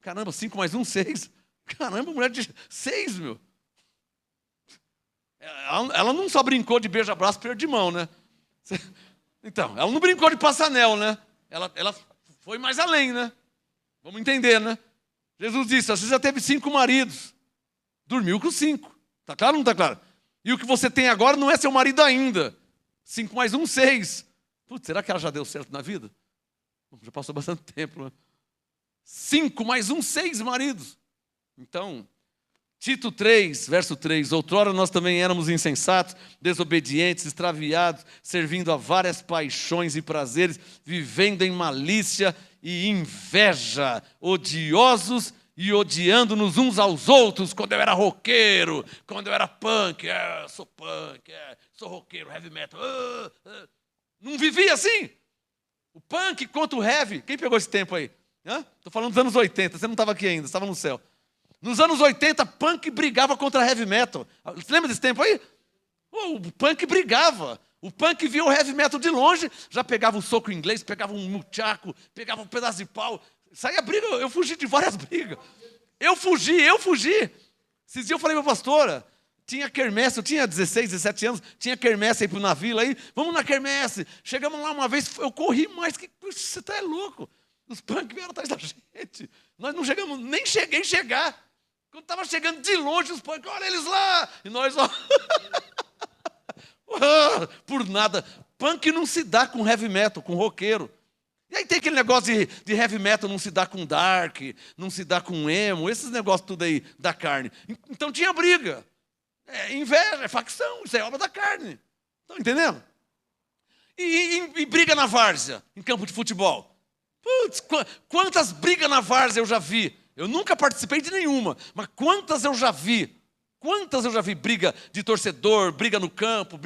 Caramba, 5 mais 1, 6. Caramba, mulher de 6, meu. Ela não só brincou de beija-braço, perda de mão, né? Então, ela não brincou de passanel, né? Ela foi mais além, né? Vamos entender, né? Jesus disse, você já teve 5 maridos. Dormiu com 5. Está claro ou não está claro? E o que você tem agora não é seu marido ainda. 5 mais 1, 6. Putz, será que ela já deu certo na vida? Já passou bastante tempo, né? 5 mais 1, 6 maridos. Então, Tito 3, verso 3. Outrora nós também éramos insensatos, desobedientes, extraviados, servindo a várias paixões e prazeres, vivendo em malícia e inveja, odiosos e odiando-nos uns aos outros. Quando eu era roqueiro, quando eu era punk, sou roqueiro, heavy metal. Não vivia assim. O punk contra o heavy. Quem pegou esse tempo aí? Estou falando dos anos 80, você não estava aqui ainda, estava no céu. Nos anos 80, punk brigava contra heavy metal. Você lembra desse tempo aí? O punk brigava. O punk via o heavy metal de longe, já pegava um soco inglês, pegava um muchaco, pegava um pedaço de pau. Saía briga, eu fugi de várias brigas. Eu fugi. Esses dias eu falei para a pastora, tinha quermesse, eu tinha 16, 17 anos, tinha quermesse aí para na vila, aí, vamos na quermesse. Chegamos lá uma vez, eu corri mais que, você está louco. Os punk vieram atrás da gente. Nós não chegamos, nem cheguei a chegar. Quando estava chegando de longe, os punk, olha eles lá. E nós, por nada. Punk não se dá com heavy metal, com roqueiro. E aí tem aquele negócio de heavy metal não se dá com dark, não se dá com emo, esses negócios tudo aí da carne. Então tinha briga. É inveja, é facção, isso é obra da carne. Estão entendendo? E briga na várzea, em campo de futebol. Putz, quantas brigas na várzea eu já vi. Eu nunca participei de nenhuma, mas quantas eu já vi. Quantas eu já vi briga de torcedor, briga no campo,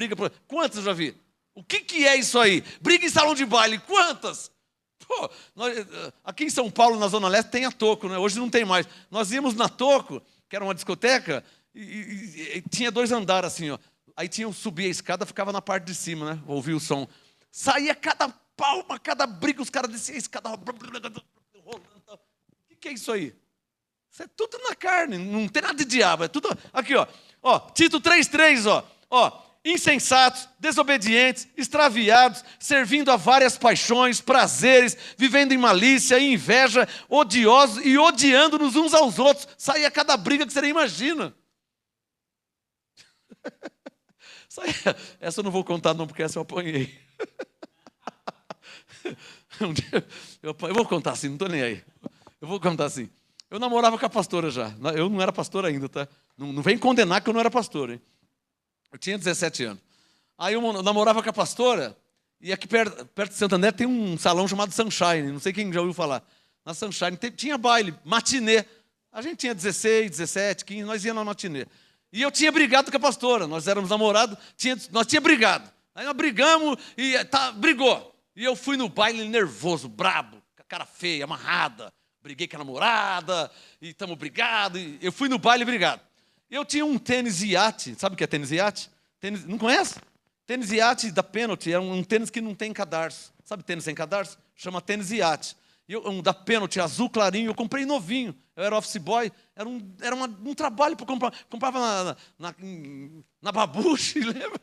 quantas eu já vi? O que é isso aí? Briga em salão de baile, quantas? Pô, aqui em São Paulo, na Zona Leste, tem a Toco, né? Hoje não tem mais. Nós íamos na Toco, que era uma discoteca, e tinha 2 andares assim, ó. Aí subia a escada, ficava na parte de cima, né? Ouvia o som. Saía cada palma, cada briga, os caras desciam a escada, rolando. O que é isso aí? Isso é tudo na carne, não tem nada de diabo, é tudo. Aqui, ó, Tito 3:3, ó. Insensatos, desobedientes, extraviados, servindo a várias paixões, prazeres, vivendo em malícia e inveja, odiosos e odiando-nos uns aos outros. Saía cada briga que você nem imagina. Essa eu não vou contar não, porque essa eu apanhei. Eu vou contar assim, não estou nem aí. Eu vou contar assim. Eu namorava com a pastora já. Eu não era pastor ainda, tá? Não vem condenar que eu não era pastor, hein? Eu tinha 17 anos. Aí eu namorava com a pastora, e aqui perto de Santo André tem um salão chamado Sunshine, não sei quem já ouviu falar. Na Sunshine tinha baile, matinê. A gente tinha 16, 17, 15, nós íamos na matinê. E eu tinha brigado com a pastora, nós éramos namorados, nós tínhamos brigado. Aí nós brigamos e brigou. E eu fui no baile nervoso, brabo, com a cara feia, amarrada. Briguei com a namorada, e estamos brigados. Eu fui no baile brigado. Eu tinha um tênis iate, sabe o que é tênis iate? Não conhece? Tênis iate da Penalty, é um tênis que não tem cadarço. Sabe tênis sem cadarço? Chama tênis iate. Um da Penalty, azul clarinho, eu comprei novinho. Eu era office boy, era um trabalho para comprar. Comprava na Babuche, lembra?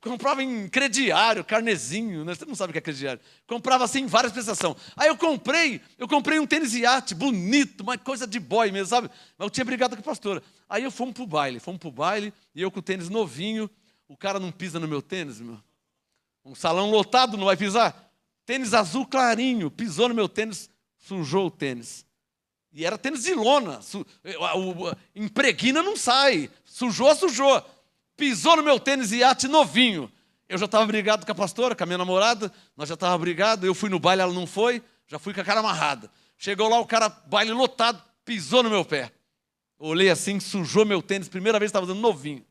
Comprava em crediário, carnezinho, né? Você não sabe o que é crediário. Comprava assim, várias prestações. Aí eu comprei um tênis iate, bonito, uma coisa de boy mesmo, sabe? Mas eu tinha brigado com a pastora. Aí fomos pro baile, e eu com o tênis novinho, o cara não pisa no meu tênis, meu. Um salão lotado não vai pisar? Tênis azul clarinho, pisou no meu tênis, sujou o tênis. E era tênis de lona, impregna não sai, sujou. Pisou no meu tênis iate novinho. Eu já estava brigado com a pastora, com a minha namorada, nós já estávamos brigados, eu fui no baile, ela não foi, já fui com a cara amarrada. Chegou lá, o cara, baile lotado, pisou no meu pé. Olhei assim, sujou meu tênis, primeira vez que estava usando novinho.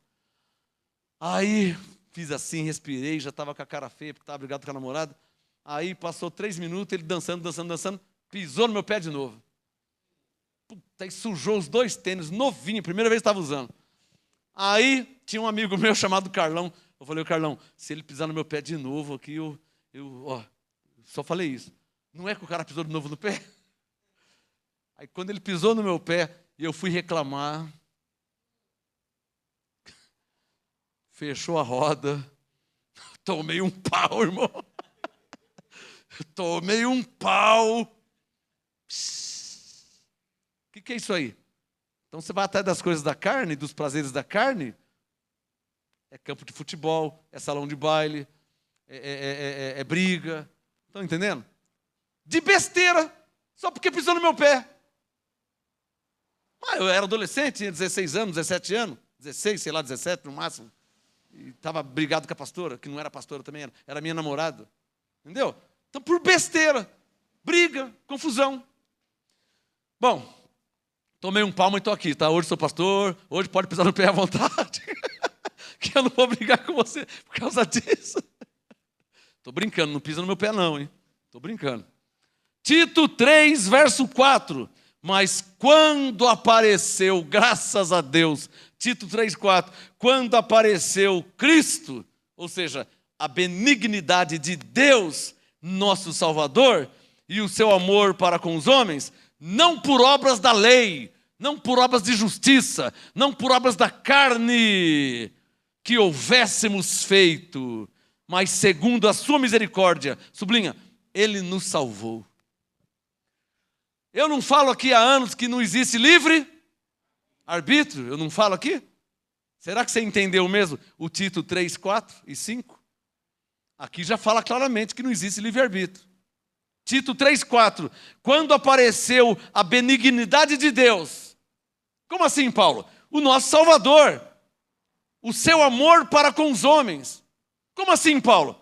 Aí, fiz assim, respirei, já estava com a cara feia, porque estava brigado com a namorada. Aí passou 3 minutos, ele dançando, pisou no meu pé de novo. Puta, aí sujou os 2 tênis, novinho, primeira vez que estava usando. Aí tinha um amigo meu chamado Carlão. Eu falei, Carlão, se ele pisar no meu pé de novo aqui, ó, só falei isso. Não é que o cara pisou de novo no pé? Aí quando ele pisou no meu pé, e eu fui reclamar, fechou a roda, tomei um pau, irmão. Tomei um pau. O que é isso aí? Então você vai atrás das coisas da carne, dos prazeres da carne? É campo de futebol, é salão de baile, é briga. Estão entendendo? De besteira, só porque pisou no meu pé. Eu era adolescente, tinha 16 anos, 17 anos, 16, sei lá, 17 no máximo. E estava brigado com a pastora, que não era pastora também, era minha namorada. Entendeu? Então, por besteira, briga, confusão. Bom, tomei um palmo e estou aqui, tá? Hoje sou pastor, hoje pode pisar no pé à vontade. Que eu não vou brigar com você por causa disso. Estou brincando, não pisa no meu pé não, hein? Estou brincando. Tito 3, verso 4. Mas quando apareceu, graças a Deus, Tito 3, 4, quando apareceu Cristo, ou seja, a benignidade de Deus, nosso Salvador, e o seu amor para com os homens, não por obras da lei, não por obras de justiça, não por obras da carne, que houvéssemos feito, mas segundo a sua misericórdia, sublinha, Ele nos salvou. Eu não falo aqui há anos que não existe livre arbítrio, eu não falo aqui? Será que você entendeu mesmo o Tito 3, 4 e 5? Aqui já fala claramente que não existe livre-arbítrio. Tito 3, 4. Quando apareceu a benignidade de Deus. Como assim, Paulo? O nosso Salvador. O seu amor para com os homens. Como assim, Paulo?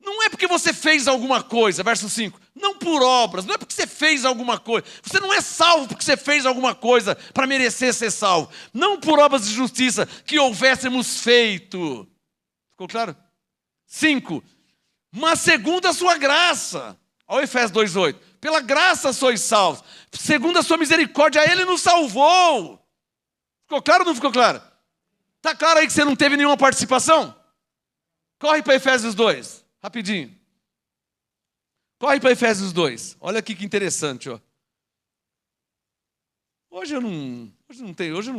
Não é porque você fez alguma coisa, verso 5. Não por obras, não é porque você fez alguma coisa. Você não é salvo porque você fez alguma coisa para merecer ser salvo. Não por obras de justiça que houvéssemos feito. Ficou claro? 5. Mas segundo a sua graça. Olha o Efésios 2,8. Pela graça sois salvos. Segundo a sua misericórdia, Ele nos salvou. Ficou claro ou não ficou claro? Está claro aí que você não teve nenhuma participação? Corre para Efésios 2, rapidinho. Corre para Efésios 2. Olha aqui que interessante, ó. Hoje eu não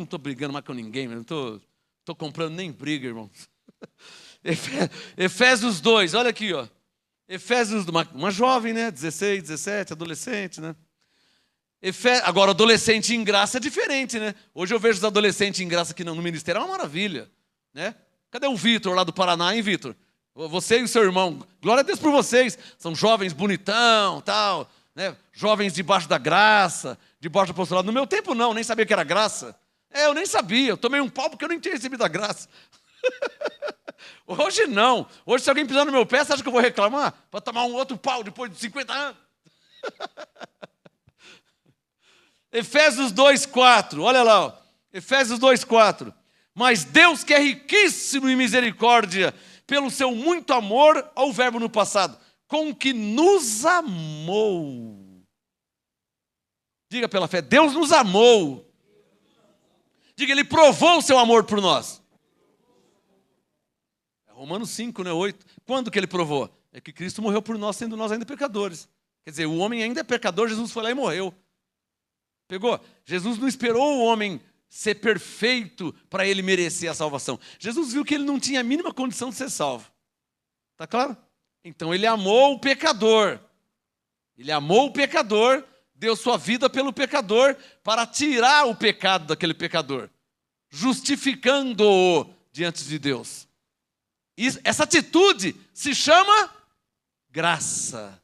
estou brigando mais com ninguém, não estou comprando nem briga, irmãos. Efésios 2, olha aqui, ó. Efésios, uma jovem, né? 16, 17, adolescente, né? Agora, adolescente em graça é diferente, né? Hoje eu vejo os adolescentes em graça aqui no ministério, é uma maravilha, né? Cadê o Vitor lá do Paraná, hein, Vitor? Você e o seu irmão, glória a Deus por vocês. São jovens bonitão, tal, né? Jovens debaixo da graça, debaixo do apostolado. No meu tempo não, nem sabia que era graça. Eu nem sabia, eu tomei um pau porque eu nem tinha recebido a graça. Hoje não. Hoje se alguém pisar no meu pé, você acha que eu vou reclamar? Para tomar um outro pau depois de 50 anos? Efésios 2, 4, olha lá, ó. Efésios 2, 4. Mas Deus que é riquíssimo em misericórdia, pelo seu muito amor, ao verbo no passado, com que nos amou. Diga pela fé, Deus nos amou. Diga, Ele provou o seu amor por nós. É Romanos 5, né, 8. Quando que Ele provou? É que Cristo morreu por nós, sendo nós ainda pecadores. Quer dizer, o homem ainda é pecador, Jesus foi lá e morreu. Pegou? Jesus não esperou o homem ser perfeito para ele merecer a salvação. Jesus viu que ele não tinha a mínima condição de ser salvo. Está claro? Então ele amou o pecador. Ele amou o pecador, deu sua vida pelo pecador para tirar o pecado daquele pecador, justificando-o diante de Deus. Essa atitude se chama graça.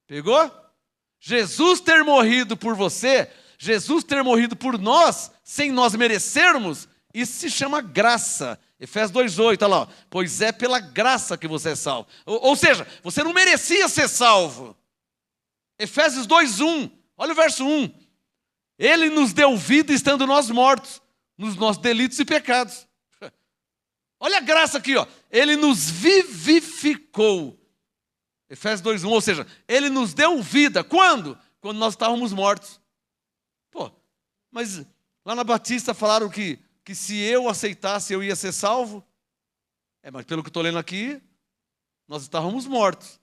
Pegou? Jesus ter morrido por você, Jesus ter morrido por nós, sem nós merecermos, isso se chama graça. Efésios 2,8, olha lá. Pois é pela graça que você é salvo. Ou seja, você não merecia ser salvo. Efésios 2,1, olha o verso 1. Ele nos deu vida estando nós mortos, nos nossos delitos e pecados. Olha a graça aqui, ó. Ele nos vivificou. Efésios 2:1, ou seja, ele nos deu vida. Quando? Quando nós estávamos mortos. Pô, mas lá na Batista falaram que se eu aceitasse eu ia ser salvo. Mas pelo que eu estou lendo aqui, nós estávamos mortos.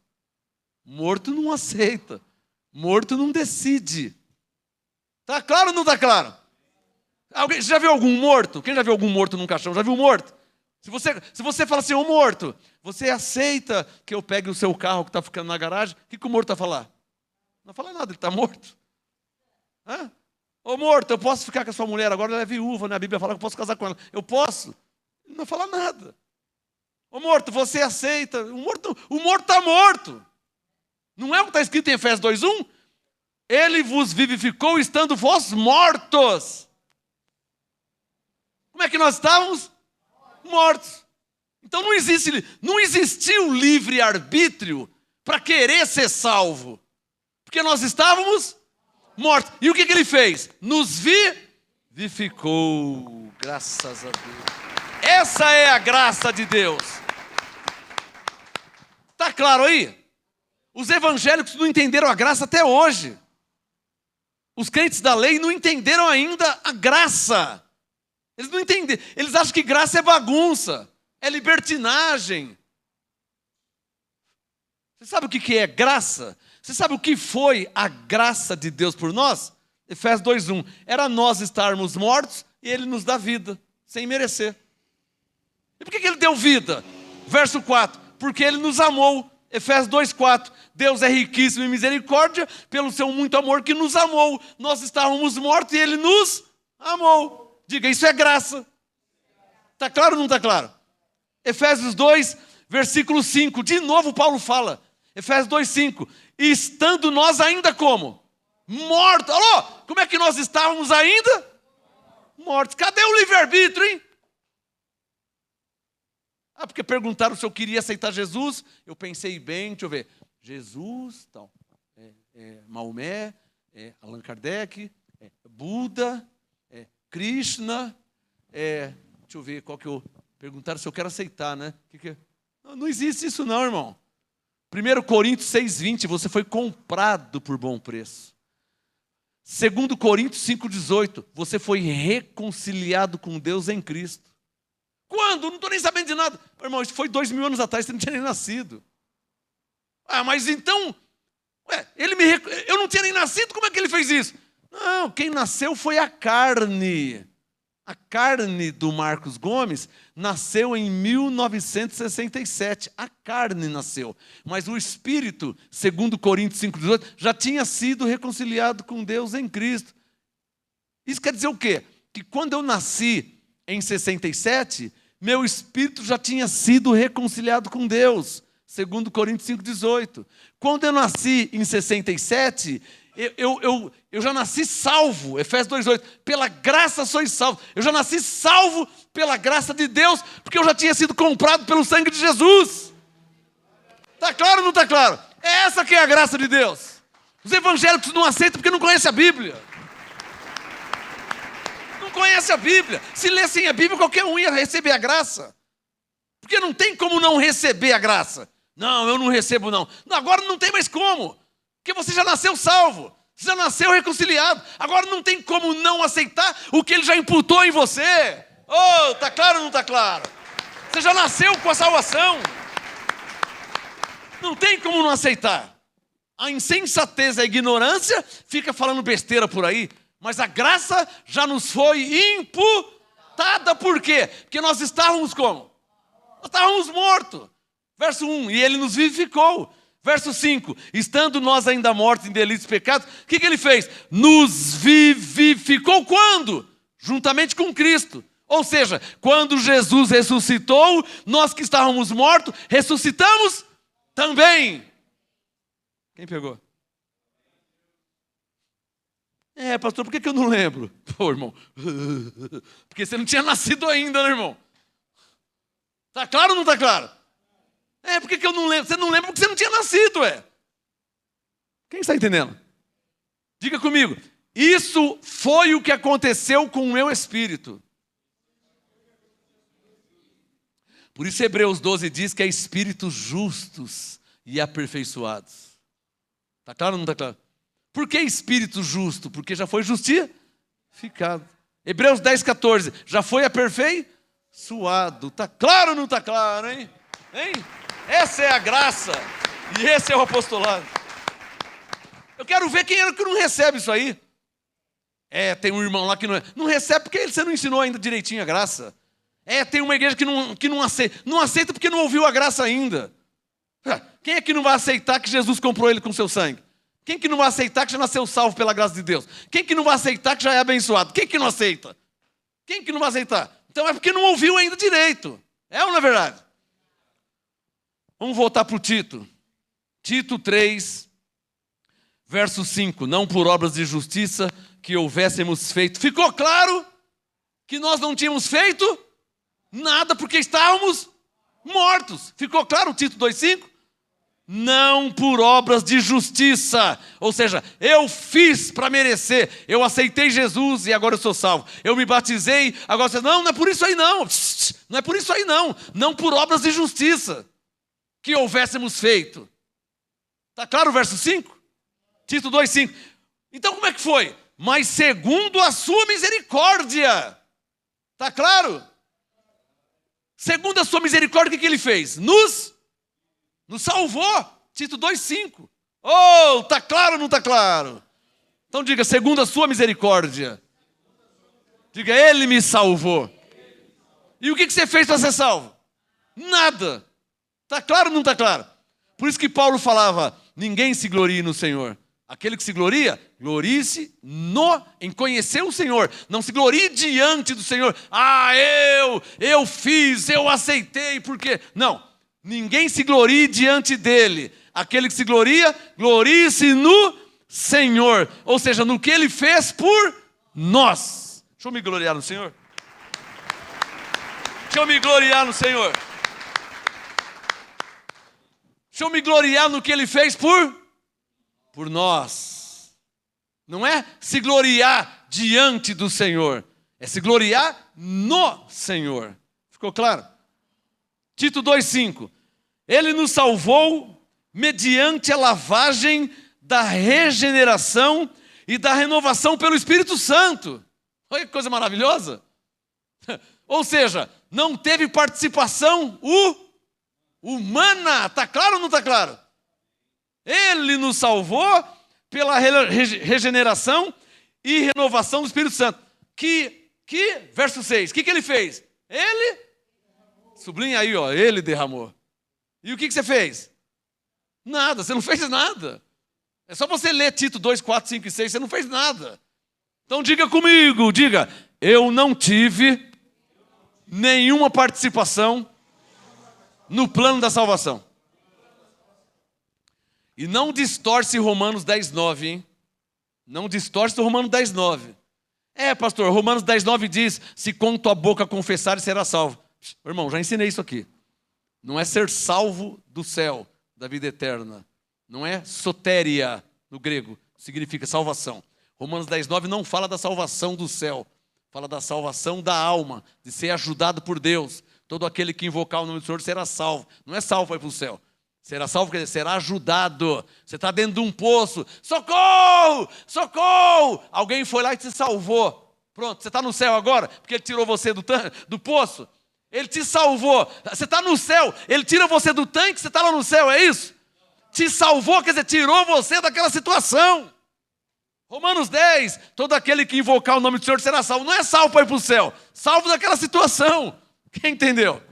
Morto não aceita. Morto não decide. Tá claro ou não está claro? Alguém já viu algum morto? Quem já viu algum morto num caixão? Já viu morto? Se você fala assim, ô morto, você aceita que eu pegue o seu carro que está ficando na garagem? O que o morto vai falar? Não fala nada, ele está morto. Hã? Ô morto, eu posso ficar com a sua mulher agora? Ela é viúva, né? A Bíblia fala que eu posso casar com ela. Eu posso? Ele não fala nada. Ô morto, você aceita? O morto está morto. Não é o que está escrito em Efésios 2:1? Ele vos vivificou estando vós mortos. Como é que nós estávamos? Mortos. Então não existiu livre-arbítrio para querer ser salvo. Porque nós estávamos mortos. E o que ele fez? Nos vivificou. Graças a Deus. Essa é a graça de Deus. Está claro aí? Os evangélicos não entenderam a graça até hoje. Os crentes da lei não entenderam ainda a graça. Eles não entendem. Eles acham que graça é bagunça, é libertinagem. Você sabe o que é graça? Você sabe o que foi a graça de Deus por nós? Efésios 2:1. Era nós estarmos mortos e Ele nos dá vida, sem merecer. E por que Ele deu vida? Verso 4. Porque Ele nos amou. Efésios 2:4. Deus é riquíssimo em misericórdia, pelo seu muito amor que nos amou. Nós estávamos mortos e Ele nos amou. Diga, isso é graça. Está claro ou não está claro? Efésios 2, versículo 5. De novo Paulo fala. Efésios 2:5. Estando nós ainda como? Mortos. Alô? Como é que nós estávamos ainda? Mortos. Cadê o livre-arbítrio, hein? Porque perguntaram se eu queria aceitar Jesus. Eu pensei bem, deixa eu ver. Jesus, tal. Maomé, Allan Kardec, Buda, Krishna, deixa eu ver qual que eu... Perguntaram se eu quero aceitar, né? Não existe isso não, irmão. 1 Coríntios 6:20, você foi comprado por bom preço. 2 Coríntios 5:18, você foi reconciliado com Deus em Cristo. Quando? Não estou nem sabendo de nada. Irmão, isso foi 2000 anos atrás, você não tinha nem nascido. Mas então, eu não tinha nem nascido, como é que ele fez isso? Não, quem nasceu foi a carne. A carne do Marcos Gomes nasceu em 1967. A carne nasceu. Mas o espírito, segundo Coríntios 5:18, já tinha sido reconciliado com Deus em Cristo. Isso quer dizer o quê? Que quando eu nasci em 67, meu espírito já tinha sido reconciliado com Deus. Segundo Coríntios 5:18. Quando eu nasci em 67... Eu já nasci salvo, Efésios 2:8, pela graça sois salvos. Eu já nasci salvo pela graça de Deus, porque eu já tinha sido comprado pelo sangue de Jesus. Está claro ou não está claro? É essa que é a graça de Deus. Os evangélicos não aceitam porque não conhecem a Bíblia. Não conhecem a Bíblia. Se lessem a Bíblia, qualquer um ia receber a graça. Porque não tem como não receber a graça. Não, eu não recebo não. Agora não tem mais como. Porque você já nasceu salvo, você já nasceu reconciliado. Agora não tem como não aceitar o que Ele já imputou em você. Oh, está claro ou não está claro? Você já nasceu com a salvação. Não tem como não aceitar. A insensatez, a ignorância fica falando besteira por aí. Mas a graça já nos foi imputada. Por quê? Porque nós estávamos como? Nós estávamos mortos. Verso 1, e Ele nos vivificou. Verso 5, estando nós ainda mortos em delitos e pecados, o que Ele fez? Nos vivificou quando? Juntamente com Cristo. Ou seja, quando Jesus ressuscitou, nós que estávamos mortos, ressuscitamos também. Quem pegou? Pastor, por que eu não lembro? Pô, irmão, porque você não tinha nascido ainda, né, irmão? Está claro ou não está claro? Por que eu não lembro? Você não lembra porque você não tinha nascido, Quem está entendendo? Diga comigo. Isso foi o que aconteceu com o meu espírito. Por isso Hebreus 12 diz que é espíritos justos e aperfeiçoados. Está claro ou não está claro? Por que espírito justo? Porque já foi justificado. Hebreus 10, 14. Já foi aperfeiçoado. Está claro ou não está claro, hein? Essa é a graça. E esse é o apostolado. Eu quero ver quem é que não recebe isso aí. Tem um irmão lá que não recebe porque você não ensinou ainda direitinho a graça. Tem uma igreja que não aceita. Não aceita porque não ouviu a graça ainda. Quem é que não vai aceitar que Jesus comprou ele com seu sangue? Quem que não vai aceitar que já nasceu salvo pela graça de Deus? Quem que não vai aceitar que já é abençoado? Quem que não aceita? Quem que não vai aceitar? Então é porque não ouviu ainda direito. É ou não é verdade? Vamos voltar para o Tito. Tito 3, verso 5. Não por obras de justiça que houvéssemos feito. Ficou claro que nós não tínhamos feito nada porque estávamos mortos. Ficou claro o Tito 2,5? Não por obras de justiça, ou seja, eu fiz para merecer, eu aceitei Jesus e agora eu sou salvo, eu me batizei, agora você, não é por isso aí não, não é por isso aí não por obras de justiça que houvéssemos feito. Está claro o verso 5? Tito 2,5. Então como é que foi? Mas segundo a sua misericórdia. Está claro? Segundo a sua misericórdia, o que ele fez? Nos salvou. Tito 2,5. Oh, está claro ou não está claro? Então diga, segundo a sua misericórdia. Diga, ele me salvou. E o que você fez para ser salvo? Nada. Está claro ou não está claro? Por isso que Paulo falava, ninguém se glorie no Senhor. Aquele que se gloria, glorie-se em conhecer o Senhor. Não se glorie diante do Senhor. Eu fiz, eu aceitei, porque... Não. Ninguém se glorie diante dele. Aquele que se gloria, glorie-se no Senhor. Ou seja, no que ele fez por nós. Deixa eu me gloriar no Senhor. Deixa eu me gloriar no Senhor. Deixa eu me gloriar no que ele fez por nós. Não é se gloriar diante do Senhor. É se gloriar no Senhor. Ficou claro? Tito 2,5. Ele nos salvou mediante a lavagem da regeneração e da renovação pelo Espírito Santo. Olha que coisa maravilhosa. Ou seja, não teve participação humana. Está claro ou não está claro? Ele nos salvou pela regeneração e renovação do Espírito Santo. Verso 6, o que ele fez? Ele, sublinha aí, ele derramou. E o que você fez? Nada, você não fez nada. É só você ler Tito 2, 4, 5 e 6, você não fez nada. Então diga comigo, diga, eu não tive nenhuma participação no plano da salvação. E não distorce Romanos 10, 9, hein? Não distorce o Romanos 10, 9. Pastor, Romanos 10, 9 diz, se com tua boca confessares, será salvo. Irmão, já ensinei isso aqui. Não é ser salvo do céu, da vida eterna. Não é sotéria, no grego, significa salvação. Romanos 10, 9 não fala da salvação do céu. Fala da salvação da alma, de ser ajudado por Deus. Todo aquele que invocar o nome do Senhor será salvo. Não é salvo para ir para o céu. Será salvo, quer dizer, será ajudado. Você está dentro de um poço. Socorro! Socorro! Alguém foi lá e te salvou. Pronto, você está no céu agora, porque ele tirou você do poço. Ele te salvou. Você está no céu. Ele tira você do tanque, você está lá no céu, é isso? Te salvou, quer dizer, tirou você daquela situação. Romanos 10, todo aquele que invocar o nome do Senhor será salvo. Não é salvo para ir para o céu. Salvo daquela situação. Quem entendeu?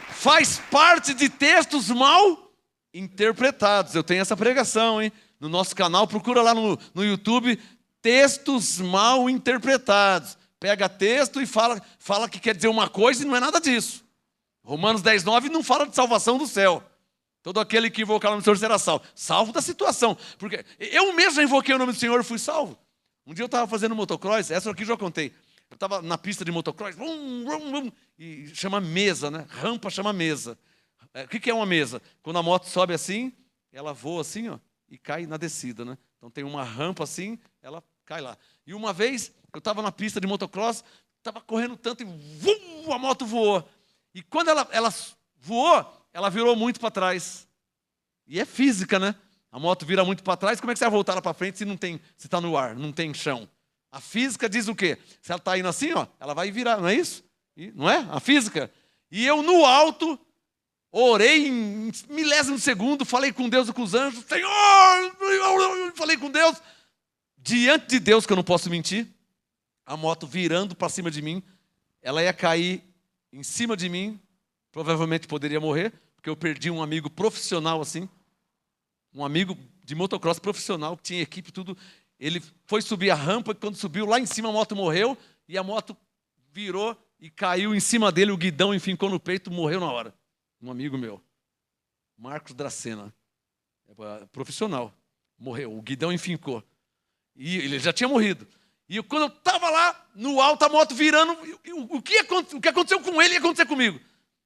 Faz parte de textos mal interpretados. Eu tenho essa pregação, hein? No nosso canal, procura lá no YouTube, textos mal interpretados. Pega texto e fala que quer dizer uma coisa e não é nada disso. Romanos 10, 9 não fala de salvação do céu. Todo aquele que invocar o nome do Senhor será salvo. Salvo da situação. Porque eu mesmo invoquei o nome do Senhor e fui salvo. Um dia eu estava fazendo motocross, essa aqui eu já contei. Eu estava na pista de motocross, e chama mesa, né? Rampa chama mesa. O que é uma mesa? Quando a moto sobe assim, ela voa assim, ó, e cai na descida, né? Então tem uma rampa assim, ela cai lá. E uma vez, eu estava na pista de motocross, estava correndo tanto e a moto voou. E quando ela voou, ela virou muito para trás. E é física, né? A moto vira muito para trás, como é que você vai voltar ela para frente se está no ar, não tem chão? A física diz o quê? Se ela está indo assim, ó, ela vai virar, não é isso? Não é? A física. E eu no alto, orei em milésimo de segundo, falei com Deus e com os anjos, Senhor, falei com Deus. Diante de Deus, que eu não posso mentir, a moto virando para cima de mim, ela ia cair em cima de mim, provavelmente poderia morrer, porque eu perdi um amigo profissional assim, um amigo de motocross profissional, que tinha equipe e tudo. Ele foi subir a rampa, e quando subiu lá em cima a moto morreu, e a moto virou e caiu em cima dele, o guidão enfincou no peito, morreu na hora. Um amigo meu, Marcos Dracena, profissional, morreu, o guidão enfincou. E ele já tinha morrido. E quando eu estava lá, no alto, a moto virando, o que aconteceu com ele ia acontecer comigo.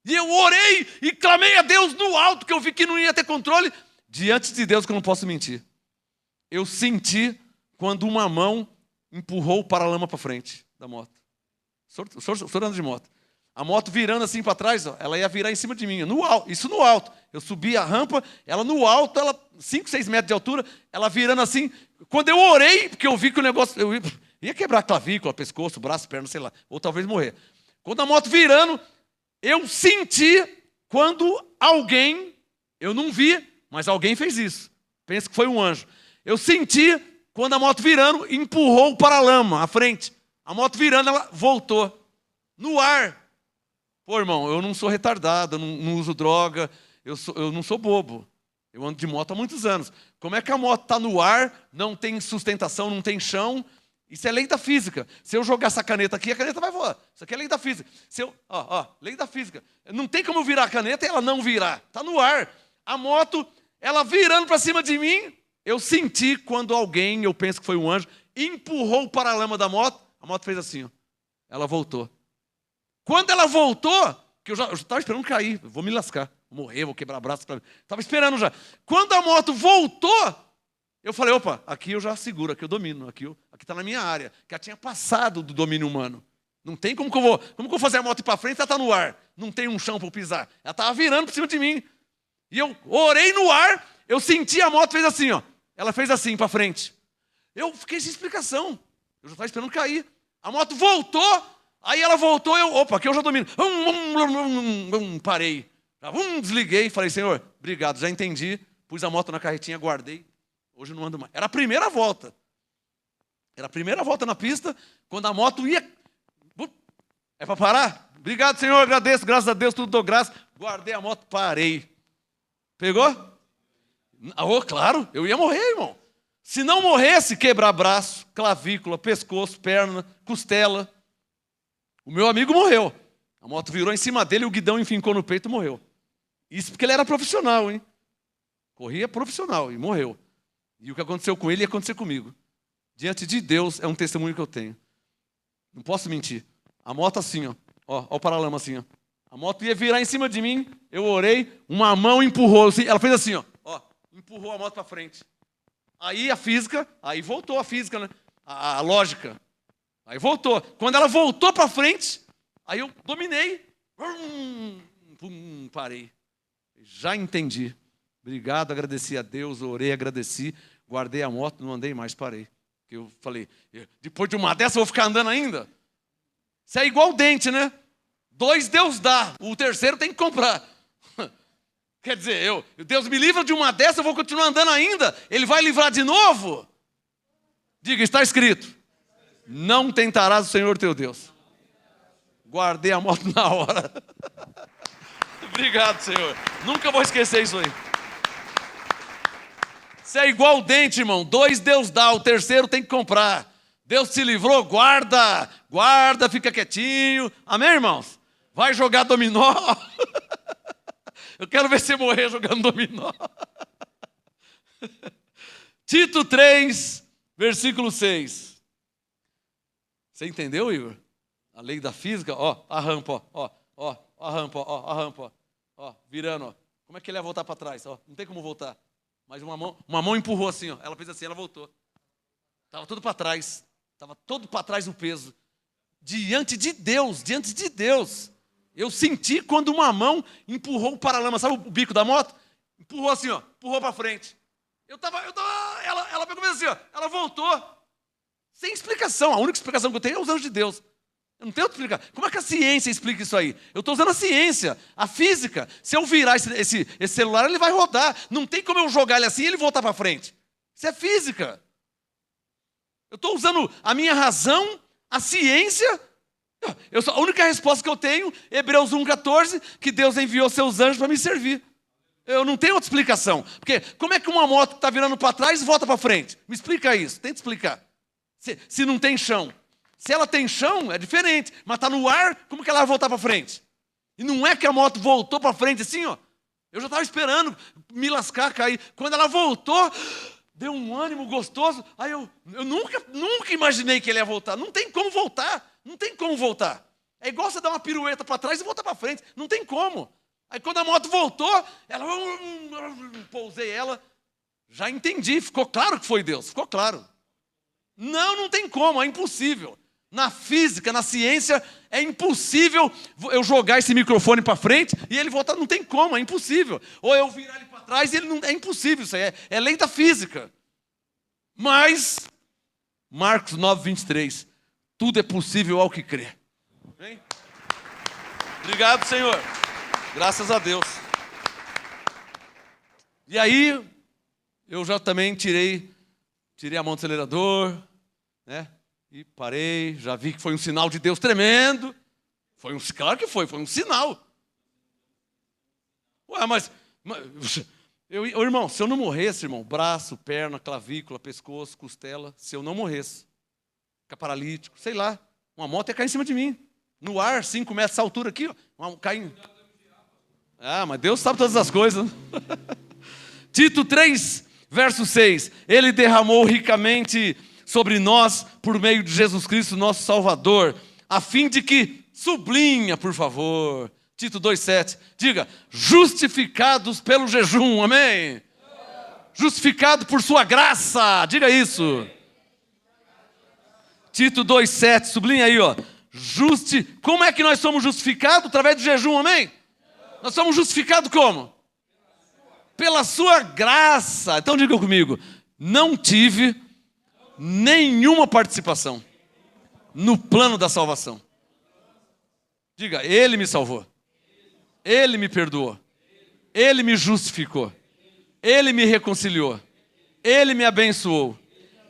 E eu orei e clamei a Deus no alto, que eu vi que não ia ter controle. Diante de Deus, que eu não posso mentir. Eu senti quando uma mão empurrou o paralama para frente da moto. O senhor anda de moto. A moto virando assim para trás, ó, ela ia virar em cima de mim. Isso no alto. Eu subi a rampa, ela no alto, ela 5, 6 metros de altura, ela virando assim. Quando eu orei, porque eu vi que o negócio... Eu ia quebrar a clavícula, pescoço, braço, perna, sei lá. Ou talvez morrer. Quando a moto virando, eu senti quando alguém, eu não vi, mas alguém fez isso. Penso que foi um anjo. Eu senti quando a moto virando, empurrou o paralama à frente. A moto virando, ela voltou. No ar. Pô, irmão, eu não sou retardado, eu não uso droga, eu não sou bobo. Eu ando de moto há muitos anos. Como é que a moto está no ar, não tem sustentação, não tem chão? Isso é lei da física. Se eu jogar essa caneta aqui, a caneta vai voar. Isso aqui é lei da física. Lei da física. Não tem como eu virar a caneta e ela não virar. Está no ar. A moto, ela virando para cima de mim, eu senti quando alguém, eu penso que foi um anjo, empurrou o paralama da moto, a moto fez assim, ó. Ela voltou. Quando ela voltou, que eu já estava esperando cair, vou me lascar, vou morrer, vou quebrar braço. Estava esperando já. Quando a moto voltou, eu falei, opa, aqui eu já seguro, aqui eu domino, aqui está na minha área, que ela tinha passado do domínio humano. Não tem como que eu vou fazer a moto ir para frente, ela está no ar. Não tem um chão para eu pisar. Ela estava virando por cima de mim. E eu orei no ar, eu senti a moto, fez assim, ó. Ela fez assim para frente. Eu fiquei sem explicação. Eu já estava esperando cair. A moto voltou, aí ela voltou, opa, aqui eu já domino. Parei. Desliguei, falei, Senhor, obrigado, já entendi. Pus a moto na carretinha, guardei. Hoje eu não ando mais. Era a primeira volta. Era a primeira volta na pista, quando a moto ia... É para parar? Obrigado, Senhor, agradeço, graças a Deus, tudo dou graça. Guardei a moto, parei. Pegou? Claro, eu ia morrer, irmão. Se não morresse, quebrar braço, clavícula, pescoço, perna, costela. O meu amigo morreu. A moto virou em cima dele, o guidão enfincou no peito e morreu. Isso porque ele era profissional, hein? Corria profissional e morreu. E o que aconteceu com ele ia acontecer comigo. Diante de Deus, é um testemunho que eu tenho. Não posso mentir. A moto assim, ó. Ó o paralama assim, ó. A moto ia virar em cima de mim, eu orei, uma mão empurrou, assim, ela fez assim, ó. Empurrou a moto para frente. Aí a física, aí voltou a física, né? A lógica. Aí voltou. Quando ela voltou para frente, aí eu dominei. Parei. Já entendi. Obrigado, agradeci a Deus, orei, agradeci, guardei a moto, não andei mais, parei. Eu falei, depois de uma dessa eu vou ficar andando ainda? Isso é igual o dente, né? 2 Deus dá, o terceiro tem que comprar. Quer dizer, Deus me livra de uma dessa, eu vou continuar andando ainda? Ele vai livrar de novo? Diga, está escrito. Não tentarás o Senhor teu Deus. Guardei a moto na hora. Obrigado, Senhor. Nunca vou esquecer isso aí. Isso é igual o dente, irmão. 2 Deus dá, o terceiro tem que comprar. Deus te livrou, guarda, fica quietinho. Amém, irmãos? Vai jogar dominó. Eu quero ver você morrer jogando dominó. Tito 3, versículo 6. Você entendeu, Igor? A lei da física, ó, a rampa, a rampa, virando, ó. Como é que ele ia voltar para trás? Ó, não tem como voltar. Mas uma mão empurrou assim, ó. Ela fez assim, ela voltou. Estava tudo para trás. Estava todo para trás o peso. Diante de Deus. Eu senti quando uma mão empurrou o paralama, sabe o bico da moto? Empurrou assim, ó, empurrou para frente. Ela pegou assim, ó, ela voltou. Sem explicação. A única explicação que eu tenho é os anjos de Deus. Eu não tenho outra explicação. Como é que a ciência explica isso aí? Eu estou usando a ciência, a física. Se eu virar esse celular, ele vai rodar. Não tem como eu jogar ele assim e ele voltar para frente. Isso é física. Eu estou usando a minha razão, a ciência. A única resposta que eu tenho, Hebreus 1,14, que Deus enviou seus anjos para me servir. Eu não tenho outra explicação. Porque como é que uma moto está virando para trás e volta para frente? Me explica isso, tenta explicar. Se não tem chão. Se ela tem chão, é diferente. Mas está no ar, como que ela vai voltar para frente? E não é que a moto voltou para frente assim, ó. Eu já estava esperando me lascar, cair. Quando ela voltou, deu um ânimo gostoso. Aí eu nunca imaginei que ele ia voltar. Não tem como voltar. Não tem como voltar. É igual você dar uma pirueta para trás e voltar para frente. Não tem como. Aí quando a moto voltou, pousei ela. Já entendi. Ficou claro que foi Deus. Ficou claro. Não tem como. É impossível. Na física, na ciência, é impossível eu jogar esse microfone para frente e ele voltar. Não tem como, é impossível. Ou eu virar ele para trás e ele não. É impossível, isso aí é lei da física. Mas, Marcos 9:23, tudo é possível ao que crê. Hein? Obrigado, Senhor. Graças a Deus. E aí, eu já também tirei a mão do acelerador, né? E parei, já vi que foi um sinal de Deus tremendo. Claro que foi um sinal. Ué, mas irmão, se eu não morresse, irmão, braço, perna, clavícula, pescoço, costela, se eu não morresse, ficar paralítico, sei lá, uma moto ia cair em cima de mim. No ar, 5 metros de altura aqui, ó, caindo. Ah, mas Deus sabe todas as coisas. Tito 3, verso 6. Ele derramou ricamente sobre nós, por meio de Jesus Cristo, nosso Salvador, a fim de que, sublinha, por favor, Tito 2,7, diga, justificados pelo jejum, amém? Justificado por sua graça, diga isso. Tito 2,7, sublinha aí, ó. Como é que nós somos justificados? Através do jejum, amém? Nós somos justificados como? Pela sua graça. Então diga comigo, não tive nenhuma participação no plano da salvação. Diga, Ele me salvou. Ele me perdoou. Ele me justificou. Ele me reconciliou. Ele me abençoou.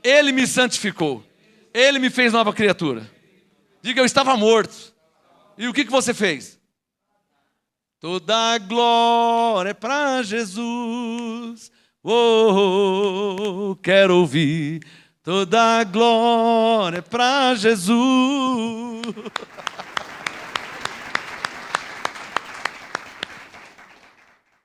Ele me santificou. Ele me fez nova criatura. Diga, eu estava morto. E o que você fez? Toda a glória é para Jesus. Quero ouvir. Toda a glória para Jesus.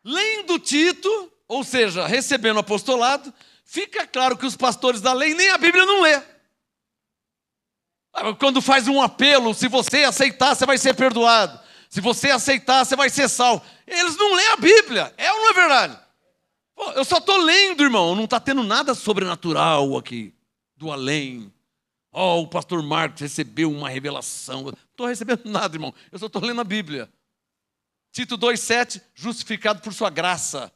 Lendo Tito, ou seja, recebendo o apostolado, fica claro que os pastores da lei nem a Bíblia não lê. Quando faz um apelo, se você aceitar, você vai ser perdoado. Se você aceitar, você vai ser salvo. Eles não lêem a Bíblia, é ou não é verdade? Pô, eu só estou lendo, irmão, não está tendo nada sobrenatural aqui. Do além. O pastor Marcos recebeu uma revelação. Não estou recebendo nada, irmão. Eu só estou lendo a Bíblia. Tito 2,7, justificado por sua graça.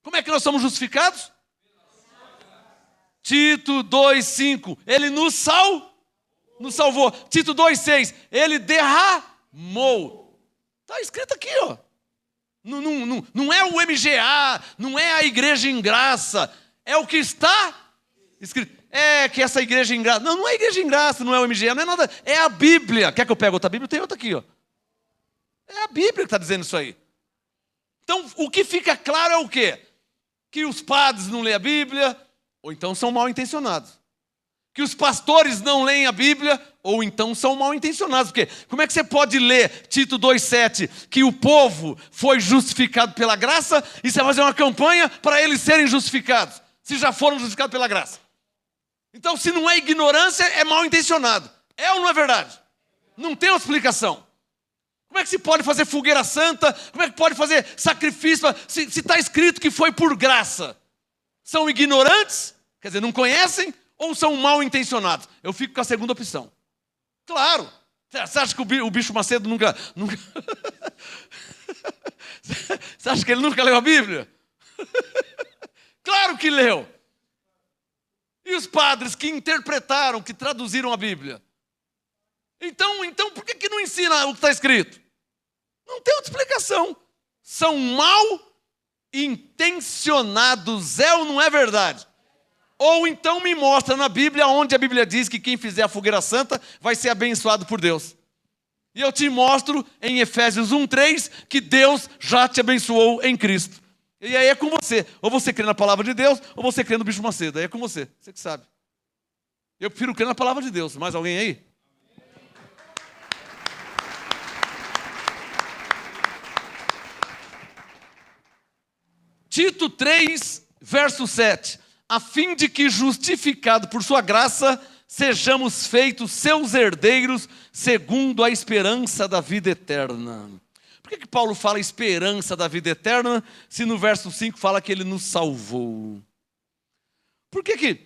Como é que nós somos justificados? Tito 2,5, ele nos salvou. Tito 2,6, ele derramou. Está escrito aqui, ó. Não é o MGA, não é a igreja em graça. É o que está escrito. É que essa igreja em graça. Não é igreja em graça, não é o MGA, não é nada. É a Bíblia. Quer que eu pegue outra Bíblia? Tem outra aqui, ó. É a Bíblia que está dizendo isso aí. Então, o que fica claro é o quê? Que os padres não lêem a Bíblia, ou então são mal intencionados. Que os pastores não leem a Bíblia, ou então são mal intencionados. Porque como é que você pode ler Tito 2,7, que o povo foi justificado pela graça, e você vai fazer uma campanha para eles serem justificados, se já foram justificados pela graça? Então, se não é ignorância, é mal intencionado. É ou não é verdade? Não tem outra explicação. Como é que se pode fazer fogueira santa? Como é que pode fazer sacrifício? Se está escrito que foi por graça. São ignorantes? Quer dizer, não conhecem? Ou são mal intencionados? Eu fico com a segunda opção. Claro, Você acha que o bicho Macedo nunca... Você acha que ele nunca leu a Bíblia? Claro que leu. E os padres que interpretaram, que traduziram a Bíblia? Então por que não ensina o que está escrito? Não tem outra explicação. São mal intencionados, é ou não é verdade? Ou então me mostra na Bíblia onde a Bíblia diz que quem fizer a fogueira santa vai ser abençoado por Deus. E eu te mostro em Efésios 1:3 que Deus já te abençoou em Cristo. E aí é com você. Ou você crê na palavra de Deus, ou você crê no bicho Macedo. Aí é com você. Você que sabe. Eu prefiro crer na palavra de Deus. Mais alguém aí? Tito 3, verso 7. A fim de que, justificado por sua graça, sejamos feitos seus herdeiros, segundo a esperança da vida eterna. Por que Paulo fala esperança da vida eterna, se no verso 5 fala que ele nos salvou? Por que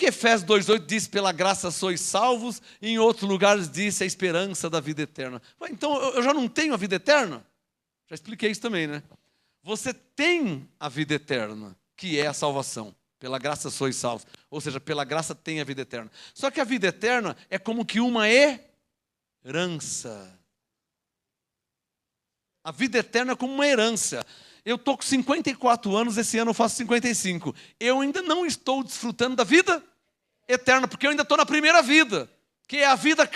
Efésios 2,8 diz pela graça sois salvos, e em outros lugares diz a esperança da vida eterna? Então eu já não tenho a vida eterna? Já expliquei isso também, né? Você tem a vida eterna, que é a salvação. Pela graça sois salvos. Ou seja, pela graça tem a vida eterna. Só que a vida eterna é como que uma herança. A vida eterna é como uma herança. Eu estou com 54 anos, esse ano eu faço 55. Eu ainda não estou desfrutando da vida eterna, porque eu ainda estou na primeira vida, que é a vida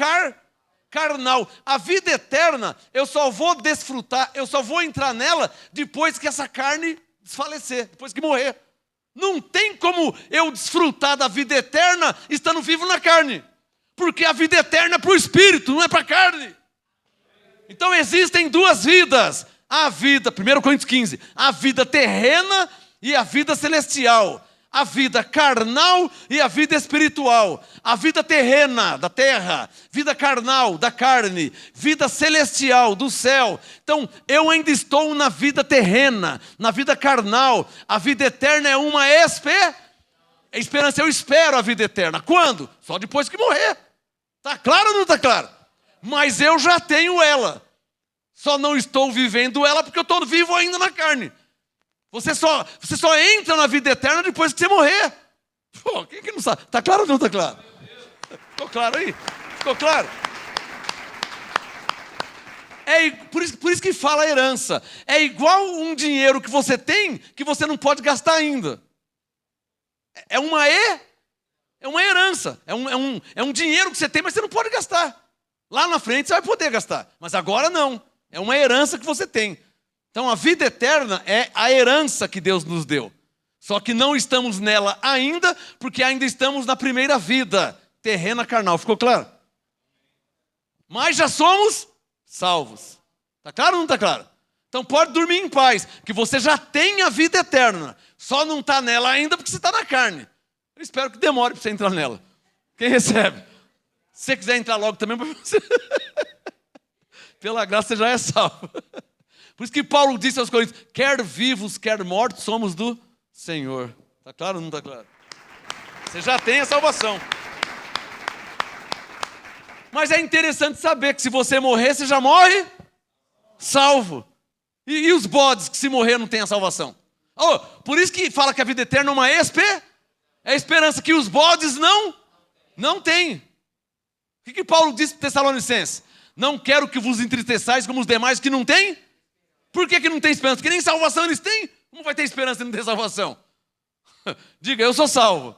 carnal. A vida eterna, eu só vou desfrutar, eu só vou entrar nela depois que essa carne desfalecer, depois que morrer. Não tem como eu desfrutar da vida eterna estando vivo na carne. Porque a vida eterna é para o Espírito, não é para a carne. Então existem duas vidas. A vida, 1 Coríntios 15, a vida terrena e a vida celestial. A vida carnal e a vida espiritual. A vida terrena, da terra. Vida carnal, da carne. Vida celestial, do céu. Então, eu ainda estou na vida terrena, na vida carnal. A vida eterna é uma esperança. Eu espero a vida eterna. Quando? Só depois que morrer. Está claro ou não está claro? Mas eu já tenho ela. Só não estou vivendo ela porque eu estou vivo ainda na carne. Você só entra na vida eterna depois que você morrer. Pô, quem que não sabe? Está claro ou não está claro? Ficou claro aí? Ficou claro? Por isso que fala herança. É igual um dinheiro que você tem que você não pode gastar ainda. É uma herança. É um dinheiro que você tem, mas você não pode gastar. Lá na frente você vai poder gastar. Mas agora não. É uma herança que você tem. Então a vida eterna é a herança que Deus nos deu. Só que não estamos nela ainda, porque ainda estamos na primeira vida, terrena carnal. Ficou claro? Mas já somos salvos. Está claro ou não está claro? Então pode dormir em paz, que você já tem a vida eterna. Só não está nela ainda porque você está na carne. Eu espero que demore para você entrar nela. Quem recebe? Se você quiser entrar logo também, você... pela graça você já é salvo. Por isso que Paulo disse aos Coríntios, quer vivos, quer mortos, somos do Senhor. Está claro ou não está claro? Você já tem a salvação. Mas é interessante saber que se você morrer, você já morre salvo. E os bodes que se morrer não têm a salvação? Oh, por isso que fala que a vida eterna é uma esperança que os bodes não têm. O que Paulo disse para os Tessalonicenses? Não quero que vos entristeçais como os demais que não têm. Por que não tem esperança? Porque nem salvação eles têm. Como vai ter esperança e não ter salvação? Diga, eu sou salvo.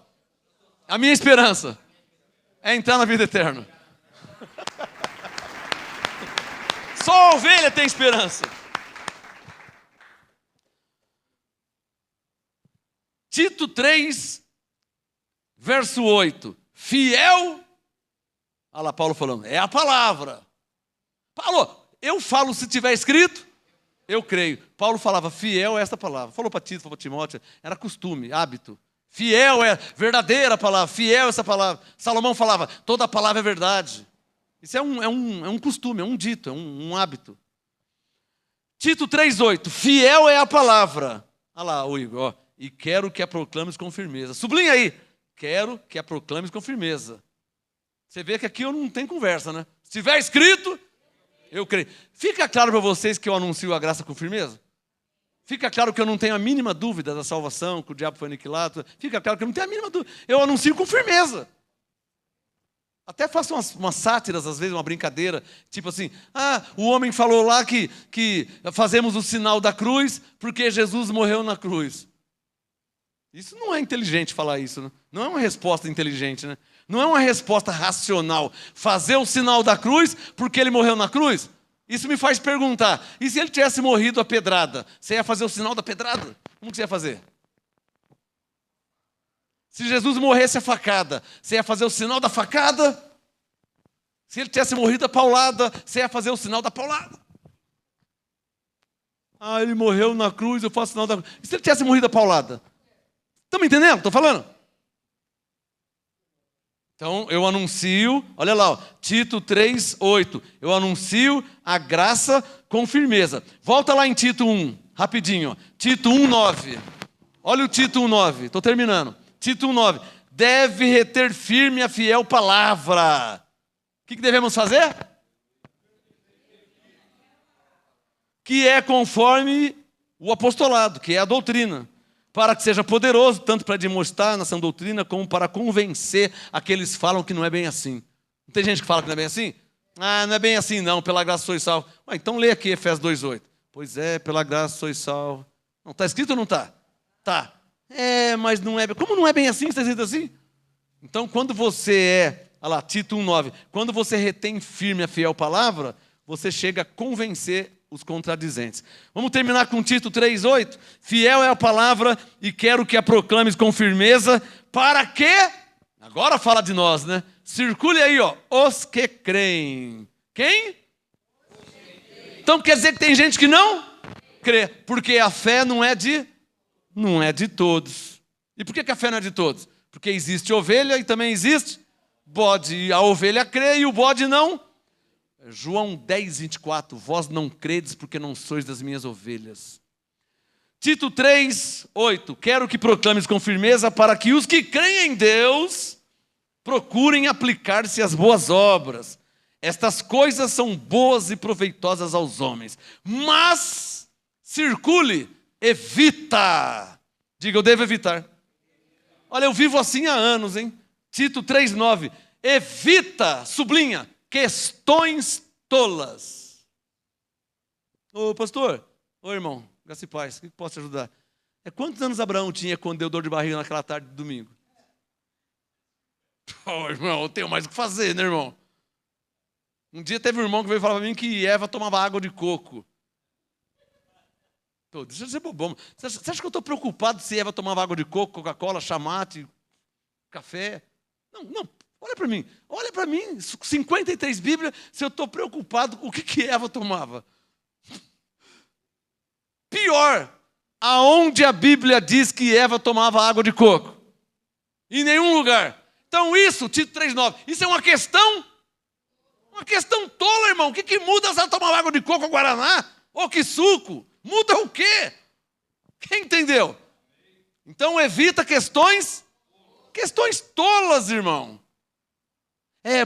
A minha esperança é entrar na vida eterna. Só a ovelha tem esperança. Tito 3, verso 8. Fiel. Olha lá, Paulo falando, é a palavra. Paulo, eu falo se tiver escrito. Eu creio. Paulo falava, fiel é esta palavra. Falou para Tito, falou para Timóteo, era costume, hábito. Fiel é verdadeira palavra, fiel é essa palavra. Salomão falava, toda a palavra é verdade. Isso é um costume, é um dito, é um hábito. Tito 3,8, fiel é a palavra. Olha lá, o Igor, ó. E quero que a proclames com firmeza. Sublinha aí, quero que a proclames com firmeza. Você vê que aqui eu não tenho conversa, né? Se tiver escrito, eu creio. Fica claro para vocês que eu anuncio a graça com firmeza? Fica claro que eu não tenho a mínima dúvida da salvação, que o diabo foi aniquilado. Fica claro que eu não tenho a mínima dúvida. Eu anuncio com firmeza. Até faço umas sátiras, às vezes, uma brincadeira. Tipo assim, o homem falou lá que fazemos o sinal da cruz porque Jesus morreu na cruz. Isso não é inteligente falar isso, né? Não é uma resposta inteligente, né? Não é uma resposta racional. Fazer o sinal da cruz porque ele morreu na cruz? Isso me faz perguntar, e se ele tivesse morrido a pedrada? Você ia fazer o sinal da pedrada? Como que você ia fazer? Se Jesus morresse a facada, você ia fazer o sinal da facada? Se ele tivesse morrido a paulada, você ia fazer o sinal da paulada? Ele morreu na cruz, eu faço o sinal da cruz. E se ele tivesse morrido a paulada? Estão me entendendo? Estou falando? Então, eu anuncio, olha lá, ó, Tito 3:8. Eu anuncio a graça com firmeza. Volta lá em Tito 1, rapidinho. Ó. Tito 1:9. Olha o Tito 1:9, estou terminando. Tito 1:9. Deve reter firme a fiel palavra. O que devemos fazer? Que é conforme o apostolado, que é a doutrina. Para que seja poderoso, tanto para demonstrar na sã doutrina, como para convencer aqueles que falam que não é bem assim. Não tem gente que fala que não é bem assim? Não é bem assim não, pela graça sois salvo. Então lê aqui Efésios 2:8. Pois é, pela graça sois salvo. Não, está escrito ou não está? Está. Mas não é. Como não é bem assim? Está escrito assim? Então quando você olha lá, Tito 1:9. Quando você retém firme a fiel palavra, você chega a convencer os contradizentes. Vamos terminar com Tito 3:8. Fiel é a palavra e quero que a proclames com firmeza, para que, agora fala de nós, né? Circule aí, ó, os que creem. Quem? Então quer dizer que tem gente que não crê, porque a fé não é de todos. E por que a fé não é de todos? Porque existe ovelha e também existe bode. E a ovelha crê e o bode não. João 10:24, vós não credes porque não sois das minhas ovelhas. Tito 3:8, quero que proclames com firmeza para que os que creem em Deus procurem aplicar-se às boas obras. Estas coisas são boas e proveitosas aos homens. Mas, circule, evita. Diga, eu devo evitar. Olha, eu vivo assim há anos, hein? Tito 3:9, evita, sublinha, questões tolas. Ô pastor, ô irmão, graça e paz, o que posso te ajudar? Quantos anos Abraão tinha quando deu dor de barriga naquela tarde de domingo? Irmão, eu tenho mais o que fazer, né, irmão? Um dia teve um irmão que veio falar para mim que Eva tomava água de coco. Deixa eu ser bobão. Você acha que eu estou preocupado se Eva tomava água de coco, Coca-Cola, chamate, café? Não. Olha para mim, 53 Bíblias, se eu estou preocupado com o que Eva tomava. Pior, aonde a Bíblia diz que Eva tomava água de coco? Em nenhum lugar. Então isso, Tito 3:9, isso é uma questão tola, irmão. O que muda se ela tomar água de coco ou guaraná? Ou que suco? Muda o quê? Quem entendeu? Então evita questões tolas, irmão.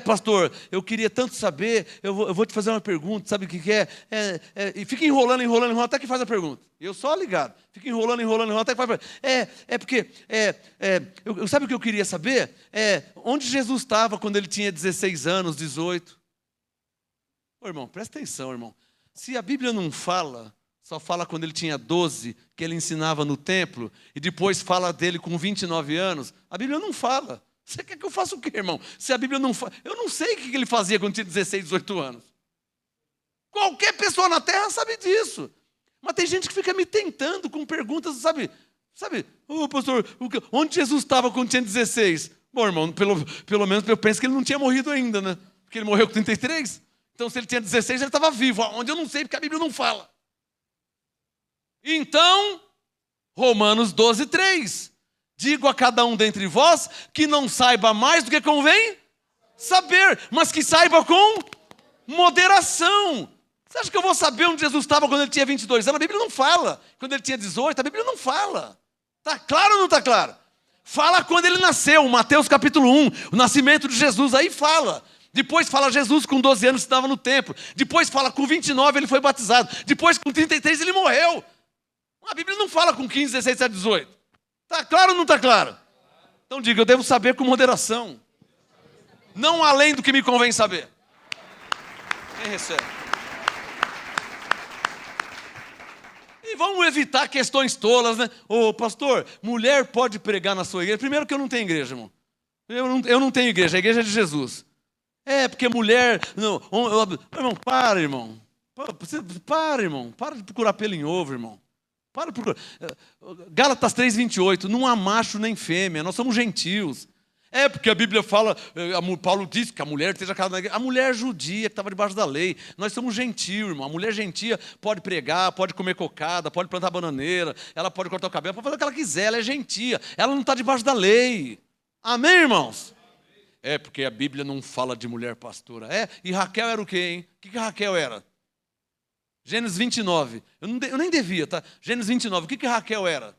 Pastor, eu queria tanto saber, eu vou te fazer uma pergunta, sabe o que é? E fica enrolando, até que faz a pergunta. Eu só ligado, fica enrolando, até que faz a pergunta. Porque, sabe o que eu queria saber? Onde Jesus estava quando ele tinha 16 anos, 18? Ô, irmão, presta atenção, irmão. Se a Bíblia não fala, só fala quando ele tinha 12, que ele ensinava no templo, e depois fala dele com 29 anos, a Bíblia não fala. Você quer que eu faça o quê, irmão? Se a Bíblia não fala... Eu não sei o que ele fazia quando tinha 16, 18 anos. Qualquer pessoa na Terra sabe disso. Mas tem gente que fica me tentando com perguntas, sabe? Pastor, onde Jesus estava quando tinha 16? Bom, irmão, pelo menos eu penso que ele não tinha morrido ainda, né? Porque ele morreu com 33. Então, se ele tinha 16, ele estava vivo. Onde eu não sei, porque a Bíblia não fala. Então, Romanos 12:3. Digo a cada um dentre vós que não saiba mais do que convém saber, mas que saiba com moderação. Você acha que eu vou saber onde Jesus estava quando ele tinha 22 anos? A Bíblia não fala. Quando ele tinha 18, a Bíblia não fala. Está claro ou não está claro? Fala quando ele nasceu, Mateus capítulo 1, o nascimento de Jesus, aí fala. Depois fala Jesus com 12 anos estava no templo. Depois fala com 29 ele foi batizado. Depois com 33 ele morreu. A Bíblia não fala com 15, 16, 17, 18. Está claro ou não está claro? Então diga, eu devo saber com moderação. Não além do que me convém saber. Quem recebe? E vamos evitar questões tolas, né? Ô pastor, mulher pode pregar na sua igreja? Primeiro que eu não tenho igreja, irmão. Eu não tenho igreja, a igreja é de Jesus. É, porque mulher... Não, irmão, para, irmão. Para, irmão. Para de procurar pelo em ovo, irmão. Para de procurar. Gálatas 3:28, não há macho nem fêmea, nós somos gentios. É, porque a Bíblia fala, Paulo diz que a mulher esteja casada na igreja. A mulher judia que estava debaixo da lei. Nós somos gentios, irmão. A mulher gentia pode pregar, pode comer cocada, pode plantar bananeira, ela pode cortar o cabelo, pode fazer o que ela quiser, ela é gentia. Ela não está debaixo da lei. Amém, irmãos? É, porque a Bíblia não fala de mulher pastora. É, e Raquel era o quê, hein? O que Raquel era? Gênesis 29. Eu nem devia, tá? Gênesis 29. O que Raquel era?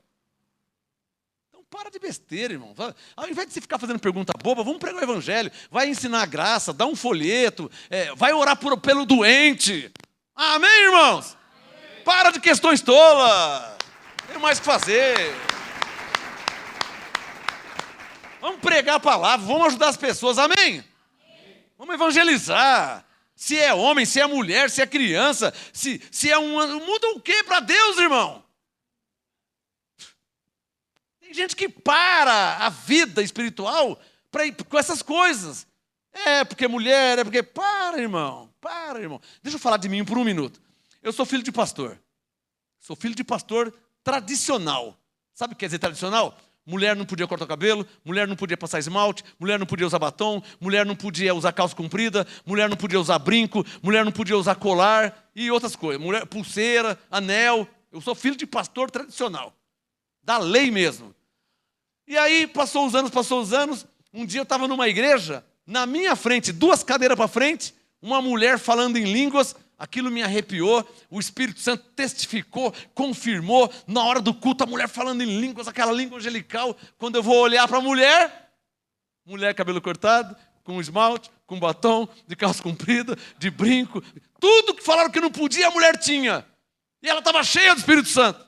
Então para de besteira, irmão. Ao invés de você ficar fazendo pergunta boba, vamos pregar o evangelho. Vai ensinar a graça, dá um folheto. Vai orar pelo doente. Amém, irmãos? Amém. Para de questões tolas. Tem mais o que fazer. Vamos pregar a palavra, vamos ajudar as pessoas, amém? Vamos evangelizar. Se é homem, se é mulher, se é criança, se é muda o quê para Deus, irmão? Tem gente que para a vida espiritual para ir com essas coisas. É porque mulher, é porque... Para, irmão. Deixa eu falar de mim por um minuto. Eu sou filho de pastor. Sou filho de pastor tradicional. Sabe o que quer dizer tradicional? Mulher não podia cortar o cabelo, mulher não podia passar esmalte, mulher não podia usar batom, mulher não podia usar calça comprida, mulher não podia usar brinco, mulher não podia usar colar e outras coisas. Mulher, pulseira, anel. Eu sou filho de pastor tradicional, da lei mesmo. E aí passou os anos, um dia eu estava numa igreja, na minha frente, 2 cadeiras para frente, uma mulher falando em línguas. Aquilo me arrepiou, o Espírito Santo testificou, confirmou. Na hora do culto, a mulher falando em línguas, aquela língua angelical. Quando eu vou olhar para a mulher, cabelo cortado, com esmalte, com batom, de calça comprida, de brinco. Tudo que falaram que não podia, a mulher tinha. E ela estava cheia do Espírito Santo.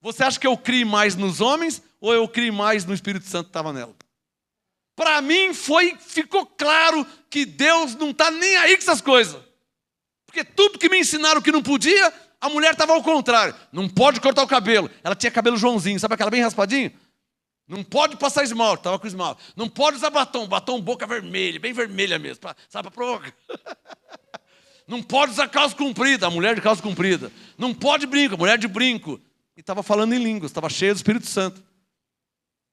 Você acha que eu criei mais nos homens ou eu criei mais no Espírito Santo que estava nela? Para mim ficou claro que Deus não está nem aí com essas coisas. Porque tudo que me ensinaram que não podia, a mulher estava ao contrário. Não pode cortar o cabelo. Ela tinha cabelo Joãozinho, sabe aquela bem raspadinho? Não pode passar esmalte, estava com esmalte. Não pode usar batom boca vermelha, bem vermelha mesmo, sabe, para provocar. Não pode usar calça comprida, a mulher de calça comprida. Não pode brinco, a mulher de brinco. E estava falando em línguas, estava cheia do Espírito Santo.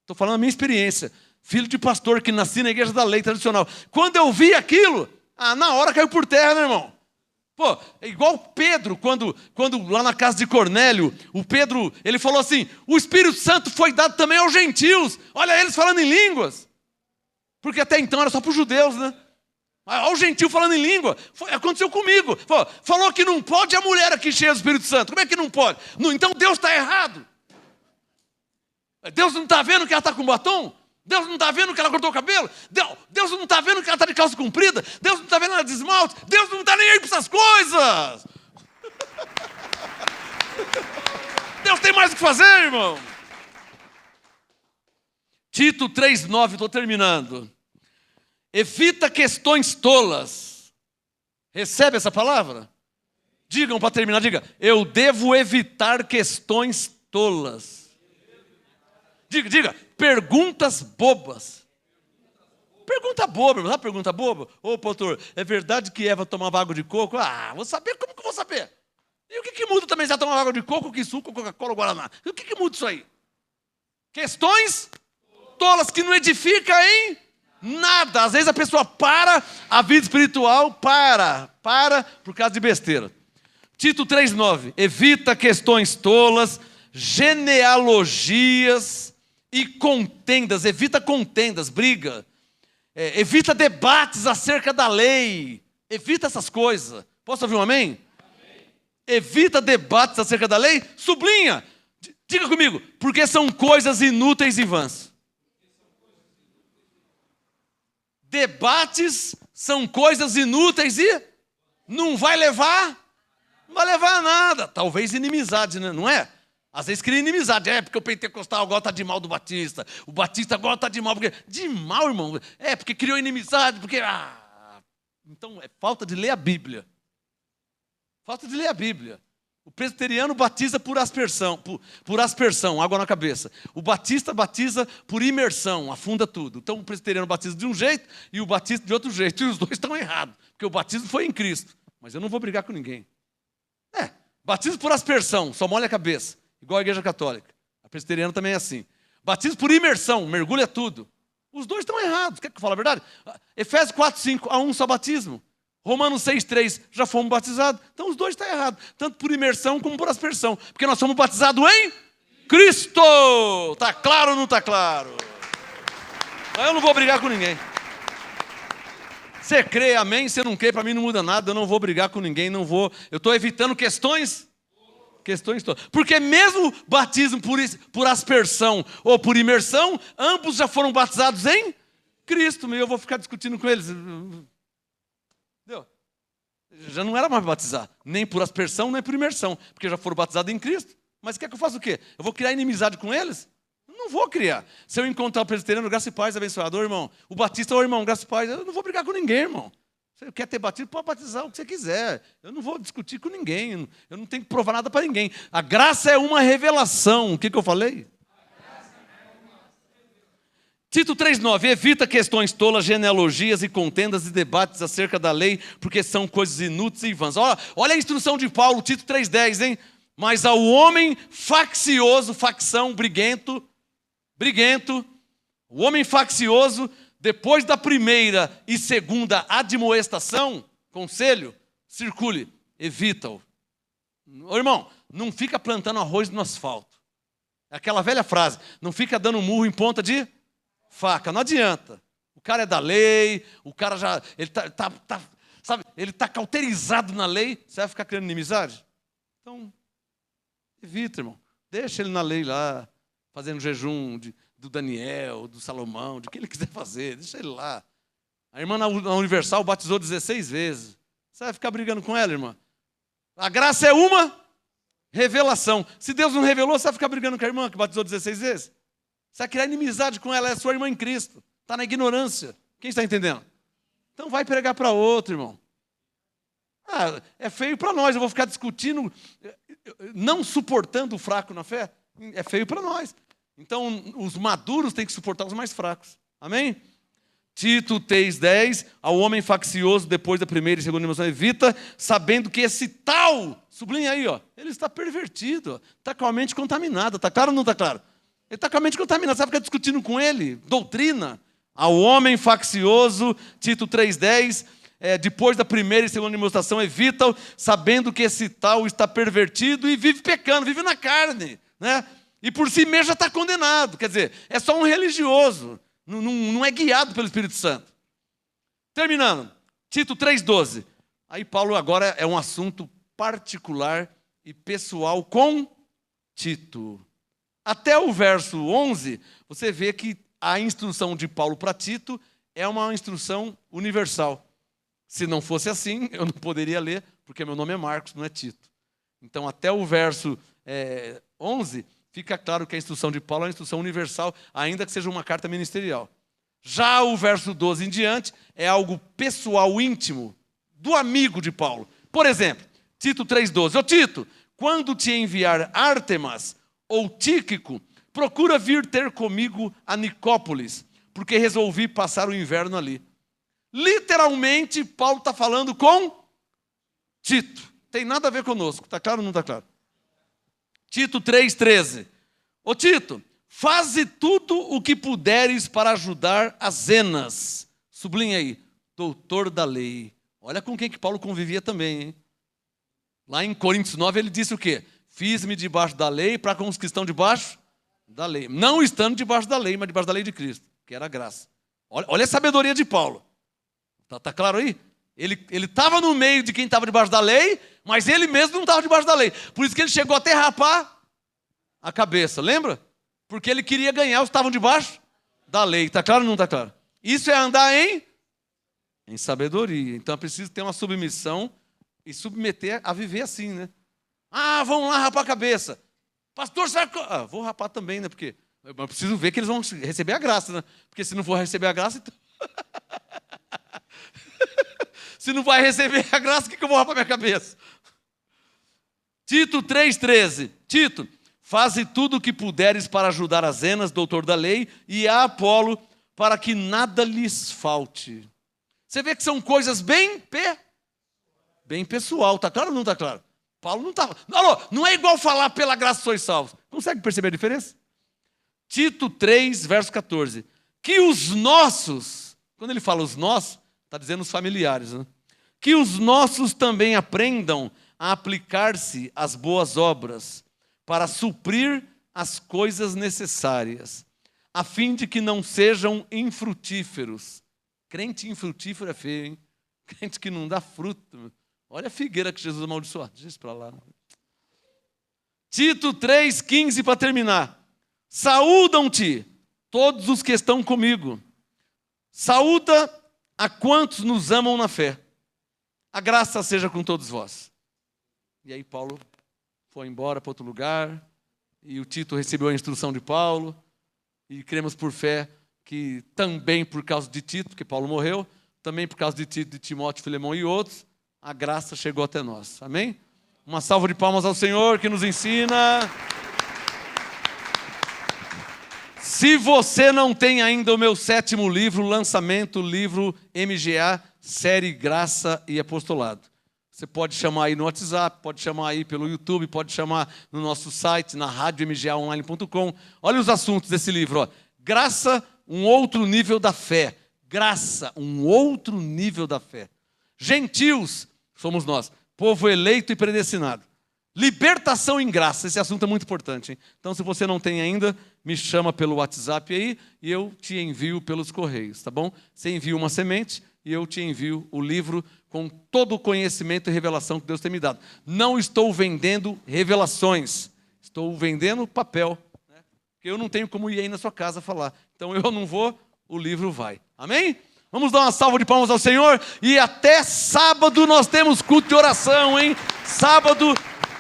Estou falando a minha experiência. Filho de pastor que nasci na igreja da lei tradicional. Quando eu vi aquilo, na hora caiu por terra, né, irmão? Pô, é igual Pedro, quando lá na casa de Cornélio, o Pedro, ele falou assim, o Espírito Santo foi dado também aos gentios. Olha eles falando em línguas. Porque até então era só para os judeus, né? Olha o gentil falando em língua. Aconteceu comigo. Pô, falou que não pode a mulher aqui cheia do Espírito Santo. Como é que não pode? Então Deus está errado. Deus não está vendo que ela está com batom? Deus não está vendo que ela cortou o cabelo? Deus não está vendo que ela está de calça comprida? Deus não está vendo ela de esmalte? Deus não está nem aí para essas coisas! Deus tem mais o que fazer, irmão! Tito 3,9, estou terminando. Evita questões tolas. Recebe essa palavra? Digam para terminar, diga. Eu devo evitar questões tolas. Diga, perguntas bobas. Pergunta boba, sabe pergunta boba? Ô, pastor, é verdade que Eva tomava água de coco? Vou saber, como que eu vou saber? E o que muda também se ela tomava água de coco, que suco, Coca-Cola, Guaraná? E o que muda isso aí? Questões tolas que não edificam em nada. Às vezes a pessoa para a vida espiritual, para por causa de besteira. Tito 3,9, evita questões tolas, genealogias e contendas, evita contendas, briga, evita debates acerca da lei, evita essas coisas. Posso ouvir um amém? Amém. Evita debates acerca da lei, sublinha, diga comigo, porque são coisas inúteis e vãs. debates são coisas inúteis e não vai levar a nada. Talvez inimizade, né? Não é? Às vezes cria inimizade. É porque o pentecostal agora está de mal do batista. O batista agora está de mal. Porque... De mal, irmão. É porque criou inimizade. Porque... Então é falta de ler a Bíblia. Falta de ler a Bíblia. O presbiteriano batiza por aspersão, por aspersão, água na cabeça. O batista batiza por imersão, afunda tudo. Então o presbiteriano batiza de um jeito e o batista de outro jeito. E os dois estão errados, porque o batismo foi em Cristo. Mas eu não vou brigar com ninguém. Batismo por aspersão, só molha a cabeça, igual a Igreja Católica. A presbiteriana também é assim. Batismo por imersão, mergulha tudo. Os dois estão errados, quer que eu fale a verdade? Efésios 4:5, há um só batismo. Romanos 6:3, já fomos batizados. Então os dois estão errados, tanto por imersão como por aspersão. Porque nós somos batizados em Cristo. Está claro ou não está claro? Eu não vou brigar com ninguém. Você crê, amém? Você não crê, para mim não muda nada. Eu não vou brigar com ninguém, não vou. Eu estou evitando questões todas. Porque mesmo batismo por aspersão ou por imersão, ambos já foram batizados em Cristo. E eu vou ficar discutindo com eles. Entendeu? Já não era mais batizar, nem por aspersão, nem por imersão, porque já foram batizados em Cristo. Mas quer que eu faça o quê? Eu vou criar inimizade com eles? Não vou criar. Se eu encontrar o presbiteriano, graça e paz, abençoador, irmão. O batista, irmão, graça e paz. Eu não vou brigar com ninguém, irmão. Você quer ter batismo, pode batizar o que você quiser. Eu não vou discutir com ninguém. Eu não tenho que provar nada para ninguém. A graça é uma revelação. O que eu falei? Tito 3:9, evita questões tolas, genealogias e contendas e debates acerca da lei, porque são coisas inúteis e vãs. Olha a instrução de Paulo, Tito 3:10, hein? Mas ao homem faccioso, facção, briguento, o homem faccioso, depois da primeira e segunda admoestação, conselho, circule, evita-o. Irmão, não fica plantando arroz no asfalto. É aquela velha frase, não fica dando murro em ponta de faca, não adianta. O cara é da lei, o cara já, ele está cauterizado na lei, você vai ficar criando inimizade? Então, evita, irmão. Deixa ele na lei lá, fazendo jejum do Daniel, do Salomão, de que ele quiser fazer, deixa ele lá. A irmã na Universal batizou 16 vezes. Você vai ficar brigando com ela, irmã? A graça é uma revelação. Se Deus não revelou, você vai ficar brigando com a irmã que batizou 16 vezes? Você vai criar inimizade com ela, é sua irmã em Cristo. Está na ignorância. Quem está entendendo? Então vai pregar para outro, irmão. É feio para nós, eu vou ficar discutindo, não suportando o fraco na fé. É feio para nós. Então, os maduros têm que suportar os mais fracos. Amém? Tito 3:10, ao homem faccioso, depois da primeira e segunda dimensão, evita, sabendo que esse tal, sublinha aí, ele está pervertido, está com a mente contaminada. Está claro ou não está claro? Ele está com a mente contaminada, você vai ficar discutindo com ele, doutrina. Ao homem faccioso, Tito 3:10, depois da primeira e segunda demonstração, evita-o, sabendo que esse tal está pervertido e vive pecando, vive na carne, né? E por si mesmo já está condenado. Quer dizer, é só um religioso, não é guiado pelo Espírito Santo. Terminando, Tito 3:12. Aí Paulo agora é um assunto particular e pessoal com Tito. Até o verso 11, você vê que a instrução de Paulo para Tito é uma instrução universal. Se não fosse assim, eu não poderia ler, porque meu nome é Marcos, não é Tito. Então, até o verso 11, fica claro que a instrução de Paulo é uma instrução universal, ainda que seja uma carta ministerial. Já o verso 12 em diante é algo pessoal, íntimo, do amigo de Paulo. Por exemplo, Tito 3:12. Ô Tito, quando te enviar Ártemas ou Tíquico, procura vir ter comigo a Nicópolis, porque resolvi passar o inverno ali. Literalmente, Paulo está falando com Tito. Tem nada a ver conosco, está claro ou não está claro? Tito 3:13. Ô Tito, faze tudo o que puderes para ajudar a Zenas. Sublinha aí, doutor da lei. Olha com quem que Paulo convivia também, hein? Lá em Coríntios 9 ele disse o quê? Fiz-me debaixo da lei para com os que estão debaixo da lei. Não estando debaixo da lei, mas debaixo da lei de Cristo, que era a graça. Olha a sabedoria de Paulo. Tá claro aí? Ele estava no meio de quem estava debaixo da lei, mas ele mesmo não estava debaixo da lei. Por isso que ele chegou até rapar a cabeça, lembra? Porque ele queria ganhar os que estavam debaixo da lei. Está claro ou não está claro? Isso é andar em Em sabedoria. Então é preciso ter uma submissão e submeter a viver assim, né? Ah, vamos lá rapar a cabeça. Pastor, sabe? Vou rapar também, né? Porque eu preciso ver que eles vão receber a graça, né? Porque se não for receber a graça, então... Se não vai receber a graça, o que eu vou rapar minha cabeça? Tito 3,13. Tito, faze tudo o que puderes para ajudar a Zenas, doutor da lei, e a Apolo, para que nada lhes falte. Você vê que são coisas bem pessoal. Está claro ou não está claro? Paulo não estava... Não é igual falar pela graça sois salvos. Consegue perceber a diferença? Tito 3, verso 14. Que os nossos... Quando ele fala os nossos, está dizendo os familiares, né? Que os nossos também aprendam a aplicar-se às boas obras, para suprir as coisas necessárias, a fim de que não sejam infrutíferos. Crente infrutífero é feio, hein? Crente que não dá fruto. Olha a figueira que Jesus amaldiçoou. Deixa isso para lá. Tito 3,15 para terminar. Saúdam-te todos os que estão comigo. Saúda a quantos nos amam na fé. A graça seja com todos vós. E aí Paulo foi embora para outro lugar. E o Tito recebeu a instrução de Paulo. E cremos por fé que também por causa de Tito, porque Paulo morreu, também por causa de Tito, de Timóteo, Filemão e outros, a graça chegou até nós. Amém? Uma salva de palmas ao Senhor que nos ensina. Se você não tem ainda o meu 7º livro, lançamento, livro MGA, série Graça e Apostolado. Você pode chamar aí no WhatsApp, pode chamar aí pelo YouTube, pode chamar no nosso site, na radiomgaonline.com. Olha os assuntos desse livro. Ó. Graça, um outro nível da fé. Graça, um outro nível da fé. Gentios, somos nós. Povo eleito e predestinado. Libertação em graça, esse assunto é muito importante, hein? Então, se você não tem ainda, me chama pelo WhatsApp aí e eu te envio pelos correios, tá bom? Você envia uma semente e eu te envio o livro com todo o conhecimento e revelação que Deus tem me dado. Não estou vendendo revelações, estou vendendo papel, né? Porque eu não tenho como ir aí na sua casa falar. Então, eu não vou, o livro vai. Amém? Vamos dar uma salva de palmas ao Senhor e até sábado nós temos culto de oração, hein? Sábado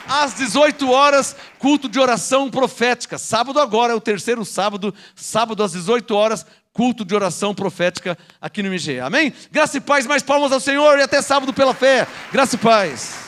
às 18 horas, culto de oração profética. Sábado agora é o 3º sábado, sábado às 18 horas, culto de oração profética aqui no MG. Amém? Graça e paz, mais palmas ao Senhor e até sábado pela fé. Graça e paz.